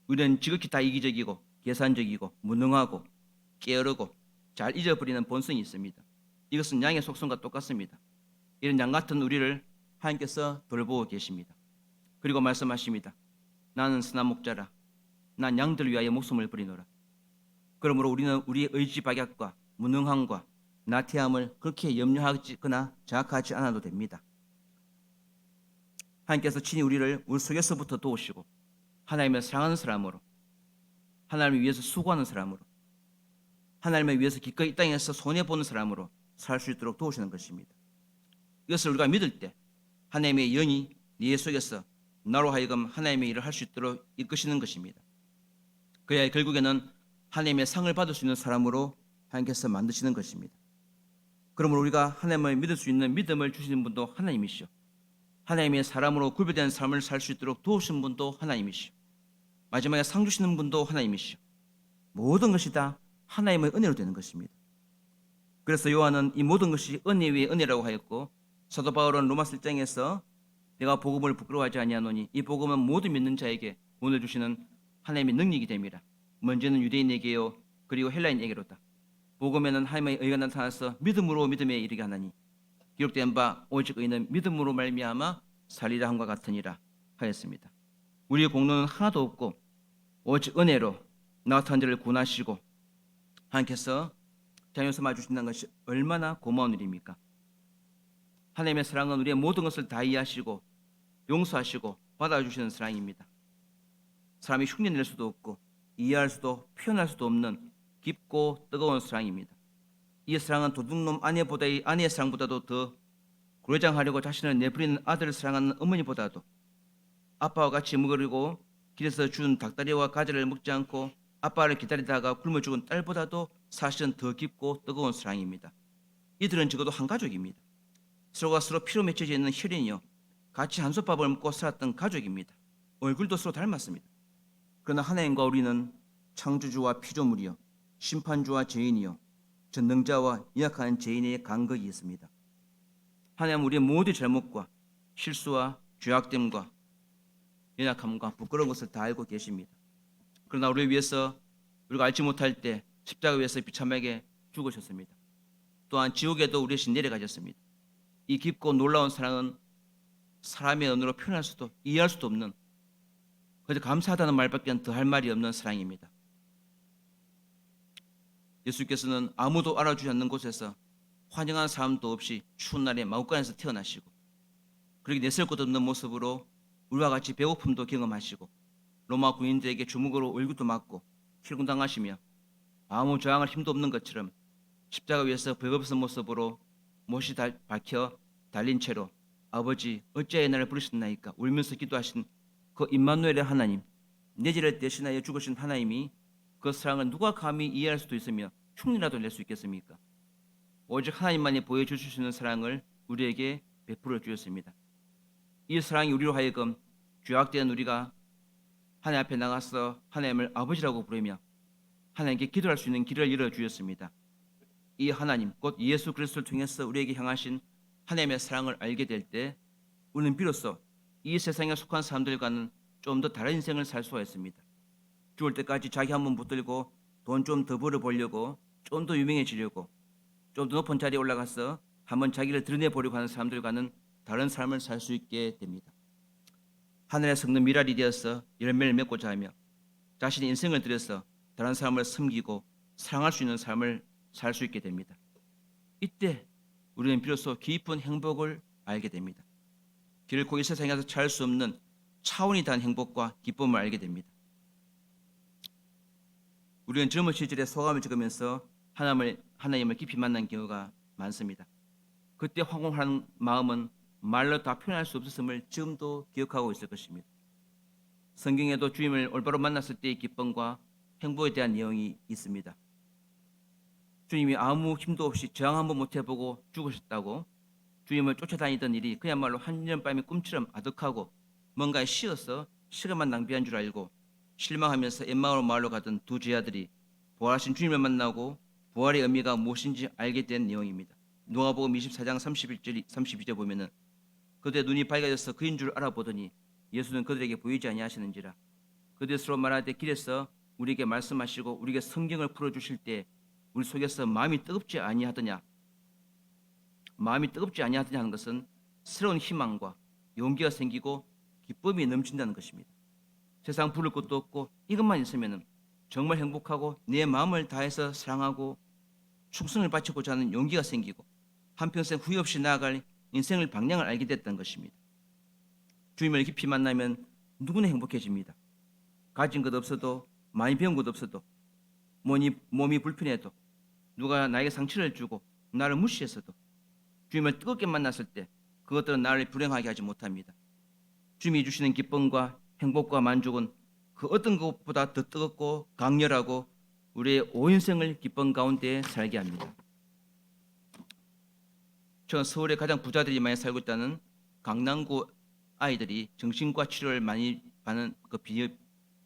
우리는 지극히 다 이기적이고 계산적이고 무능하고 게으르고 잘 잊어버리는 본성이 있습니다. 이것은 양의 속성과 똑같습니다. 이런 양 같은 우리를 하나님께서 돌보고 계십니다. 그리고 말씀하십니다. 나는 선한 목자라. 난 양들을 위하여 목숨을 버리노라. 그러므로 우리는 우리의 의지 박약과 무능함과 나태함을 그렇게 염려하거나 자학하지 않아도 됩니다. 하나님께서 친히 우리를 우리 속에서부터 도우시고 하나님을 사랑하는 사람으로 하나님을 위해서 수고하는 사람으로 하나님을 위해서 기꺼이 이 땅에서 손해보는 사람으로 살 수 있도록 도우시는 것입니다. 이것을 우리가 믿을 때 하나님의 영이 네 속에서 나로 하여금 하나님의 일을 할 수 있도록 이끄시는 것입니다. 그래야 결국에는 하나님의 상을 받을 수 있는 사람으로 하나님께서 만드시는 것입니다. 그러므로 우리가 하나님을 믿을 수 있는 믿음을 주시는 분도 하나님이시오. 하나님의 사람으로 구별된 삶을 살 수 있도록 도우신 분도 하나님이시오. 마지막에 상 주시는 분도 하나님이시오. 모든 것이 다 하나님의 은혜로 되는 것입니다. 그래서 요한은 이 모든 것이 은혜 위에 은혜라고 하였고 사도 바울은 로마서 1장에서 내가 복음을 부끄러워하지 아니하노니 이 복음은 모든 믿는 자에게 오늘 주시는 하나님의 능력이 됨이라. 먼저는 유대인에게요 그리고 헬라인에게로다. 복음에는 하나님의 의가 나타나서 믿음으로 믿음에 이르게 하나니 기록된 바 오직 의는 믿음으로 말미암아 살리라 함과 같으니라 하였습니다. 우리의 공로는 하나도 없고 오직 은혜로 나타난 자를 구원하시고 하나님께서 자녀 삼아 주신다는 것이 얼마나 고마운 일입니까? 하나님의 사랑은 우리의 모든 것을 다 이해하시고 용서하시고 받아주시는 사랑입니다. 사람이 흉내낼 수도 없고 이해할 수도 표현할 수도 없는 깊고 뜨거운 사랑입니다. 이 사랑은 도둑놈 아내의 사랑보다도 더 고래장하려고 자신을 내버리는 아들을 사랑하는 어머니보다도 아빠와 같이 먹으려고 길에서 준 닭다리와 가지를 먹지 않고 아빠를 기다리다가 굶어 죽은 딸보다도 사실은 더 깊고 뜨거운 사랑입니다. 이들은 적어도 한 가족입니다. 서로가 서로 피로 맺혀져 있는 혈연이요 같이 한솥밥을 먹고 살았던 가족입니다. 얼굴도 서로 닮았습니다. 그러나 하나님과 우리는 창조주와 피조물이요 심판주와 죄인이요 전능자와 연약한 죄인의 간극이 있습니다. 하나님은 우리의 모든 잘못과 실수와 죄악됨과 연약함과 부끄러운 것을 다 알고 계십니다. 그러나 우리를 위해서 우리가 알지 못할 때 십자가 위에서 비참하게 죽으셨습니다. 또한 지옥에도 우리 대신 내려가셨습니다. 이 깊고 놀라운 사랑은 사람의 언어로 표현할 수도 이해할 수도 없는 그저 감사하다는 말밖에 더 할 말이 없는 사랑입니다. 예수께서는 아무도 알아주지 않는 곳에서 환영하는 사람도 없이 추운 날에 마구간에서 태어나시고 그렇게 내세울 것 없는 모습으로 우리와 같이 배고픔도 경험하시고 로마 군인들에게 주먹으로 얼굴도 맞고 실궁당하시며 아무 저항할 힘도 없는 것처럼 십자가 위에서 벌거벗은 모습으로 못이 박혀 달린 채로 아버지 어찌하여 나를 부르셨나이까 울면서 기도하신 그 임마누엘의 하나님 내 죄를 대신하여 죽으신 하나님이 그 사랑을 누가 감히 이해할 수도 있으며 흉내라도 낼 수 있겠습니까? 오직 하나님만이 보여줄 수 있는 사랑을 우리에게 베풀어 주셨습니다. 이 사랑이 우리로 하여금 죄악된 우리가 하나님 앞에 나가서 하나님을 아버지라고 부르며 하나님께 기도할 수 있는 길을 열어주셨습니다. 이 하나님 곧 예수 그리스도를 통해서 우리에게 향하신 하나님의 사랑을 알게 될 때 우리는 비로소 이 세상에 속한 사람들과는 좀 더 다른 인생을 살 수가 있습니다. 죽을 때까지 자기 한번 붙들고 돈 좀 더 벌어보려고 좀 더 유명해지려고 좀 더 높은 자리에 올라가서 한번 자기를 드러내보려고 하는 사람들과는 다른 삶을 살 수 있게 됩니다. 하늘에 섞는 미랄이 되어서 열매를 맺고자 하며 자신의 인생을 들여서 다른 사람을 섬기고 사랑할 수 있는 삶을 살 수 있게 됩니다. 이때 우리는 비로소 깊은 행복을 알게 됩니다. 결코 이 세상에서 찾을 수 없는 차원이 다른 행복과 기쁨을 알게 됩니다. 우리는 젊은 시절에 소감을 적으면서 하나님을 깊이 만난 경우가 많습니다. 그때 황홀한 마음은 말로 다 표현할 수 없었음을 지금도 기억하고 있을 것입니다. 성경에도 주님을 올바로 만났을 때의 기쁨과 행복에 대한 내용이 있습니다. 주님이 아무 힘도 없이 저항 한번 못 해보고 죽으셨다고 주님을 쫓아다니던 일이 그야말로 한여름밤의 꿈처럼 아득하고 뭔가에 쉬어서 시간만 낭비한 줄 알고 실망하면서 엠마오 마을로 가던 두 제자들이 부활하신 주님을 만나고 부활의 의미가 무엇인지 알게 된 내용입니다. 누가복음 24장 31절 32절 보면은 그들의 눈이 밝아져서 그인 줄 알아보더니 예수는 그들에게 보이지 아니하시는지라. 그들이 서로 말하되 길에서 우리에게 말씀하시고 우리에게 성경을 풀어주실 때 우리 속에서 마음이 뜨겁지 아니하더냐. 마음이 뜨겁지 아니하더냐 하는 것은 새로운 희망과 용기가 생기고 기쁨이 넘친다는 것입니다. 세상 부를 것도 없고 이것만 있으면 정말 행복하고 내 마음을 다해서 사랑하고 충성을 바치고자 하는 용기가 생기고 한평생 후회 없이 나아갈 인생의 방향을 알게 됐다는 것입니다. 주님을 깊이 만나면 누구나 행복해집니다. 가진 것 없어도 많이 배운 것 없어도 몸이 불편해도 누가 나에게 상처를 주고 나를 무시했어도 주님을 뜨겁게 만났을 때 그것들은 나를 불행하게 하지 못합니다. 주님이 주시는 기쁨과 행복과 만족은 그 어떤 것보다 더 뜨겁고 강렬하고 우리의 온 인생을 기쁨 가운데 살게 합니다. 저는 서울에 가장 부자들이 많이 살고 있다는 강남구 아이들이 정신과 치료를 많이 받는 그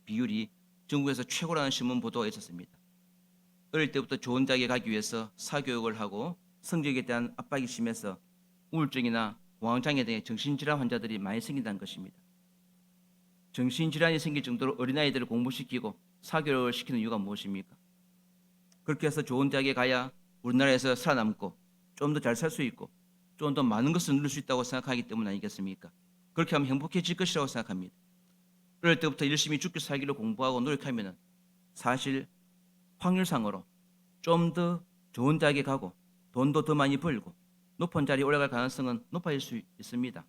비율이 전국에서 최고라는 신문 보도가 있었습니다. 어릴 때부터 좋은 대학에 가기 위해서 사교육을 하고 성적에 대한 압박이 심해서 우울증이나 공황장애 등의 정신질환 환자들이 많이 생긴다는 것입니다. 정신질환이 생길 정도로 어린아이들을 공부시키고 사교육을 시키는 이유가 무엇입니까? 그렇게 해서 좋은 대학에 가야 우리나라에서 살아남고 좀 더 잘 살 수 있고 좀 더 많은 것을 누릴 수 있다고 생각하기 때문 아니겠습니까? 그렇게 하면 행복해질 것이라고 생각합니다. 어릴 때부터 열심히 죽기 살기를 공부하고 노력하면 사실 확률상으로 좀 더 좋은 대학에 가고 돈도 더 많이 벌고 높은 자리에 올라갈 가능성은 높아질 수 있습니다.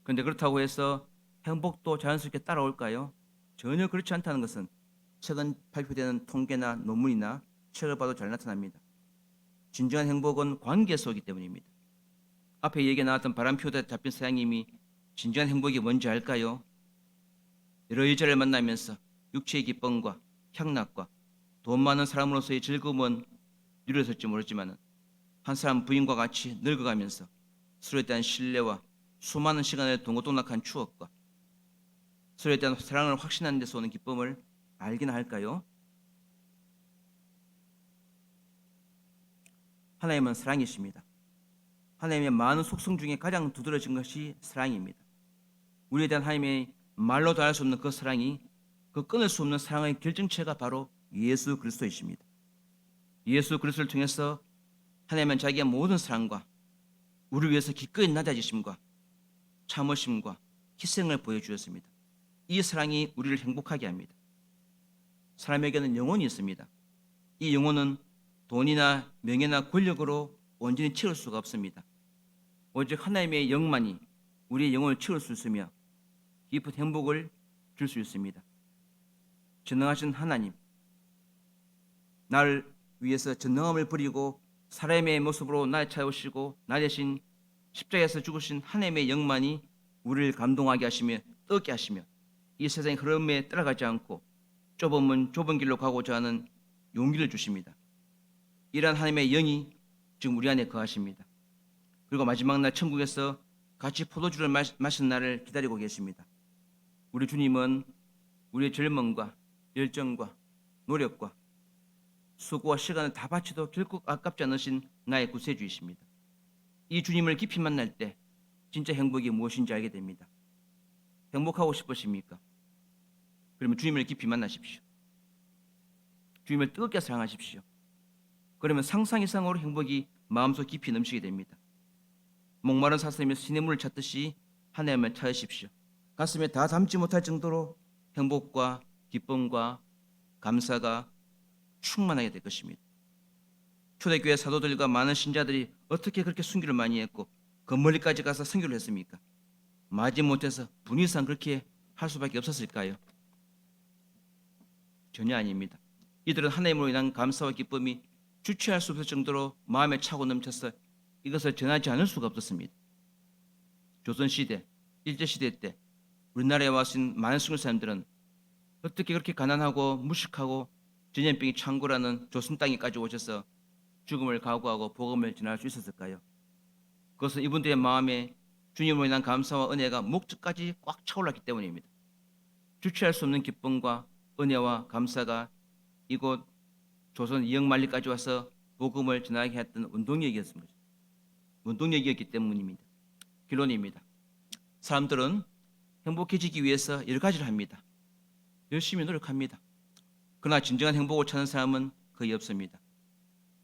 그런데 그렇다고 해서 행복도 자연스럽게 따라올까요? 전혀 그렇지 않다는 것은 최근 발표되는 통계나 논문이나 책을 봐도 잘 나타납니다. 진정한 행복은 관계 속이기 때문입니다. 앞에 얘기 나왔던 바람 피우다 잡힌 사장님이 진정한 행복이 뭔지 알까요? 여러 여자를 만나면서 육체의 기쁨과 향락과 돈 많은 사람으로서의 즐거움은 누렸을지 모르지만 한 사람 부인과 같이 늙어가면서 서로에 대한 신뢰와 수많은 시간을 동고동락한 추억과 서로에 대한 사랑을 확신하는 데서 오는 기쁨을 알기나 할까요? 하나님은 사랑이십니다. 하나님의 많은 속성 중에 가장 두드러진 것이 사랑입니다. 우리에 대한 하나님의 말로 다할 수 없는 그 사랑이 그 끊을 수 없는 사랑의 결정체가 바로 예수 그리스도이십니다. 예수 그리스도를 통해서 하나님은 자기의 모든 사랑과 우리를 위해서 기꺼이 낮아지심과 참으심과 희생을 보여주었습니다. 이 사랑이 우리를 행복하게 합니다. 사람에게는 영혼이 있습니다. 이 영혼은 돈이나 명예나 권력으로 온전히 채울 수가 없습니다. 오직 하나님의 영만이 우리의 영혼을 채울 수 있으며 깊은 행복을 줄 수 있습니다. 전능하신 하나님, 나를 위해서 전능함을 버리고 사람의 모습으로 나를 찾아오시고 나 대신 십자가에서 죽으신 하나님의 영만이 우리를 감동하게 하시며 뜨겁게 하시며 이 세상의 흐름에 따라가지 않고 좁은 문 좁은 길로 가고자 하는 용기를 주십니다. 이러한 하나님의 영이 지금 우리 안에 거하십니다. 그리고 마지막 날 천국에서 같이 포도주를 마시는 날을 기다리고 계십니다. 우리 주님은 우리의 젊음과 열정과 노력과 수고와 시간을 다 바쳐도 결코 아깝지 않으신 나의 구세주이십니다. 이 주님을 깊이 만날 때 진짜 행복이 무엇인지 알게 됩니다. 행복하고 싶으십니까? 그러면 주님을 깊이 만나십시오. 주님을 뜨겁게 사랑하십시오. 그러면 상상 이상으로 행복이 마음속 깊이 넘치게 됩니다. 목마른 사슴이 시냇물을 찾듯이 하나님을 찾으십시오. 가슴에 다 담지 못할 정도로 행복과 기쁨과 감사가 충만하게 될 것입니다. 초대교회 사도들과 많은 신자들이 어떻게 그렇게 순교를 많이 했고 그 멀리까지 가서 선교를 했습니까? 마지못해서 분이상 그렇게 할 수밖에 없었을까요? 전혀 아닙니다. 이들은 하나님으로 인한 감사와 기쁨이 주체할 수 없을 정도로 마음에 차고 넘쳐서 이것을 전하지 않을 수가 없었습니다. 조선시대, 일제시대 때 우리나라에 와신 많은 스물 사람들은 어떻게 그렇게 가난하고 무식하고 전염병이 창궐하는 조선 땅에까지 오셔서 죽음을 각오하고 복음을 전할 수 있었을까요? 그것은 이분들의 마음에 주님으로 인한 감사와 은혜가 목적까지 꽉 차올랐기 때문입니다. 주체할 수 없는 기쁨과 은혜와 감사가 이곳 조선 이영만리까지 와서 복음을 전하게 했던 운동력이었습니다. 운동력이었기 때문입니다. 결론입니다. 사람들은 행복해지기 위해서 여러 가지를 합니다. 열심히 노력합니다. 그러나 진정한 행복을 찾는 사람은 거의 없습니다.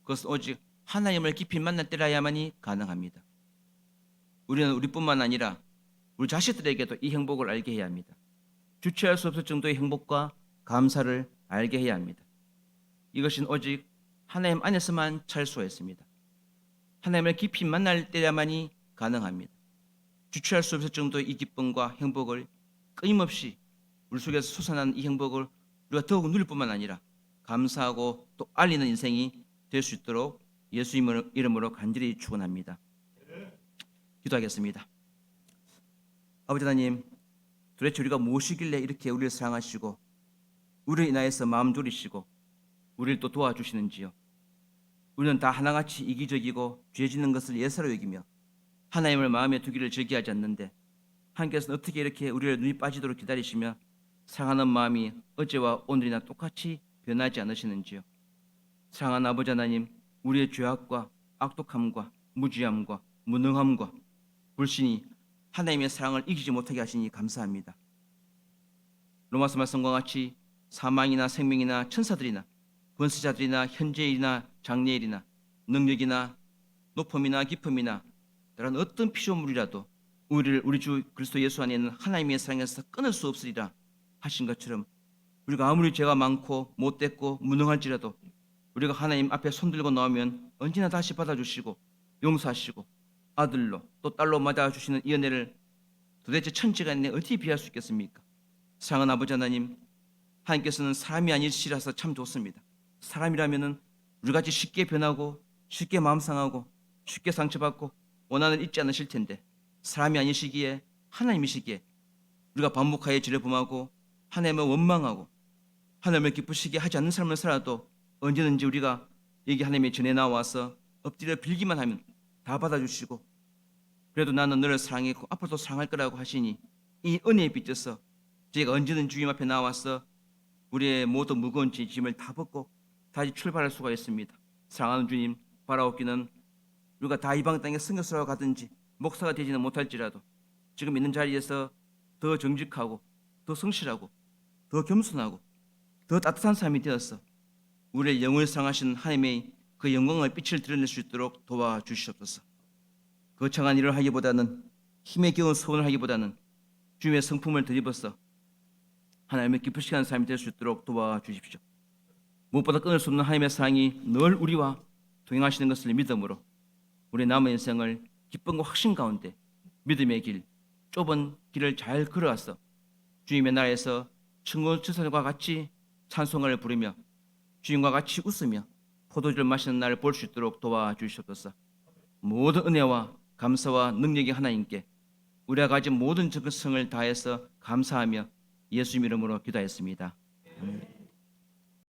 그것은 오직 하나님을 깊이 만날 때라야만이 가능합니다. 우리는 우리뿐만 아니라 우리 자식들에게도 이 행복을 알게 해야 합니다. 주체할 수 없을 정도의 행복과 감사를 알게 해야 합니다. 이것은 오직 하나님 안에서만 찾을 수가 있습니다. 하나님을 깊이 만날 때야만이 가능합니다. 주체할 수 없을 정도의 이 기쁨과 행복을 끊임없이 우리 속에서 솟아나는 이 행복을 우리가 더욱 누릴 뿐만 아니라 감사하고 또 알리는 인생이 될 수 있도록 예수 이름으로 간절히 축원합니다. 기도하겠습니다. 아버지 하나님, 도대체 우리가 무엇이길래 이렇게 우리를 사랑하시고 우리를 인하여서 마음 졸이시고 우리를 또 도와주시는지요. 우리는 다 하나같이 이기적이고 죄 짓는 것을 예사로 여기며 하나님을 마음에 두기를 즐기하지 않는데 하나님께서는 어떻게 이렇게 우리를 눈이 빠지도록 기다리시며 사랑하는 마음이 어제와 오늘이나 똑같이 변하지 않으시는지요. 사랑하는 아버지 하나님, 우리의 죄악과 악독함과 무지함과 무능함과 불신이 하나님의 사랑을 이기지 못하게 하시니 감사합니다. 로마서 말씀과 같이 사망이나 생명이나 천사들이나 권세자들이나 현재일이나 장래일이나 능력이나 높음이나 깊음이나 다른 어떤 피조물이라도 우리를 우리 주 그리스도 예수 안에 있는 하나님의 사랑에서 끊을 수 없으리라 하신 것처럼 우리가 아무리 죄가 많고 못됐고 무능할지라도 우리가 하나님 앞에 손들고 나오면 언제나 다시 받아주시고 용서하시고 아들로 또 딸로 맞아주시는 이 은혜를 도대체 천지가 있네 어떻게 비할 수 있겠습니까? 사랑하는 아버지 하나님, 하나님께서는 사람이 아니시라서 참 좋습니다. 사람이라면은 우리같이 쉽게 변하고 쉽게 마음 상하고 쉽게 상처받고 원한을 잊지 않으실 텐데 사람이 아니시기에 하나님이시기에 우리가 반복하여 죄를 범하고 하나님을 원망하고 하나님을 기쁘시게 하지 않는 삶을 살아도 언제든지 우리가 여기 하나님의 전에 나와서 엎드려 빌기만 하면 다 받아주시고 그래도 나는 너를 사랑했고 앞으로도 사랑할 거라고 하시니 이 은혜에 빚져서 저희가 언제든 주님 앞에 나와서 우리의 모든 무거운 짐을 다 벗고 다시 출발할 수가 있습니다. 사랑하는 주님, 바라옵기는 우리가 다 이방 땅에 선교사로 가든지 목사가 되지는 못할지라도 지금 있는 자리에서 더 정직하고 더 성실하고 더 겸손하고 더 따뜻한 삶이 되어서 우리의 영을 사랑하신 하나님의 그 영광을 빛을 드러낼 수 있도록 도와주시옵소서. 거창한 일을 하기보다는 힘에 겨운 소원을 하기보다는 주님의 성품을 덧입어서 하나님의 기쁘시게 하는 삶이 될 수 있도록 도와주십시오. 무엇보다 끊을 수 없는 하나님의 사랑이 늘 우리와 동행하시는 것을 믿음으로 우리 남은 인생을 기쁨과 확신 가운데 믿음의 길, 좁은 길을 잘 걸어와서 주님의 나라에서 천군천사들과 같이 찬송을 부르며 주님과 같이 웃으며 포도주를 마시는 날을 볼 수 있도록 도와주시옵소서. 모든 은혜와 감사와 능력이 하나님께 우리가 가진 모든 적성을 다해서 감사하며 예수 이름으로 기도하였습니다. 아멘.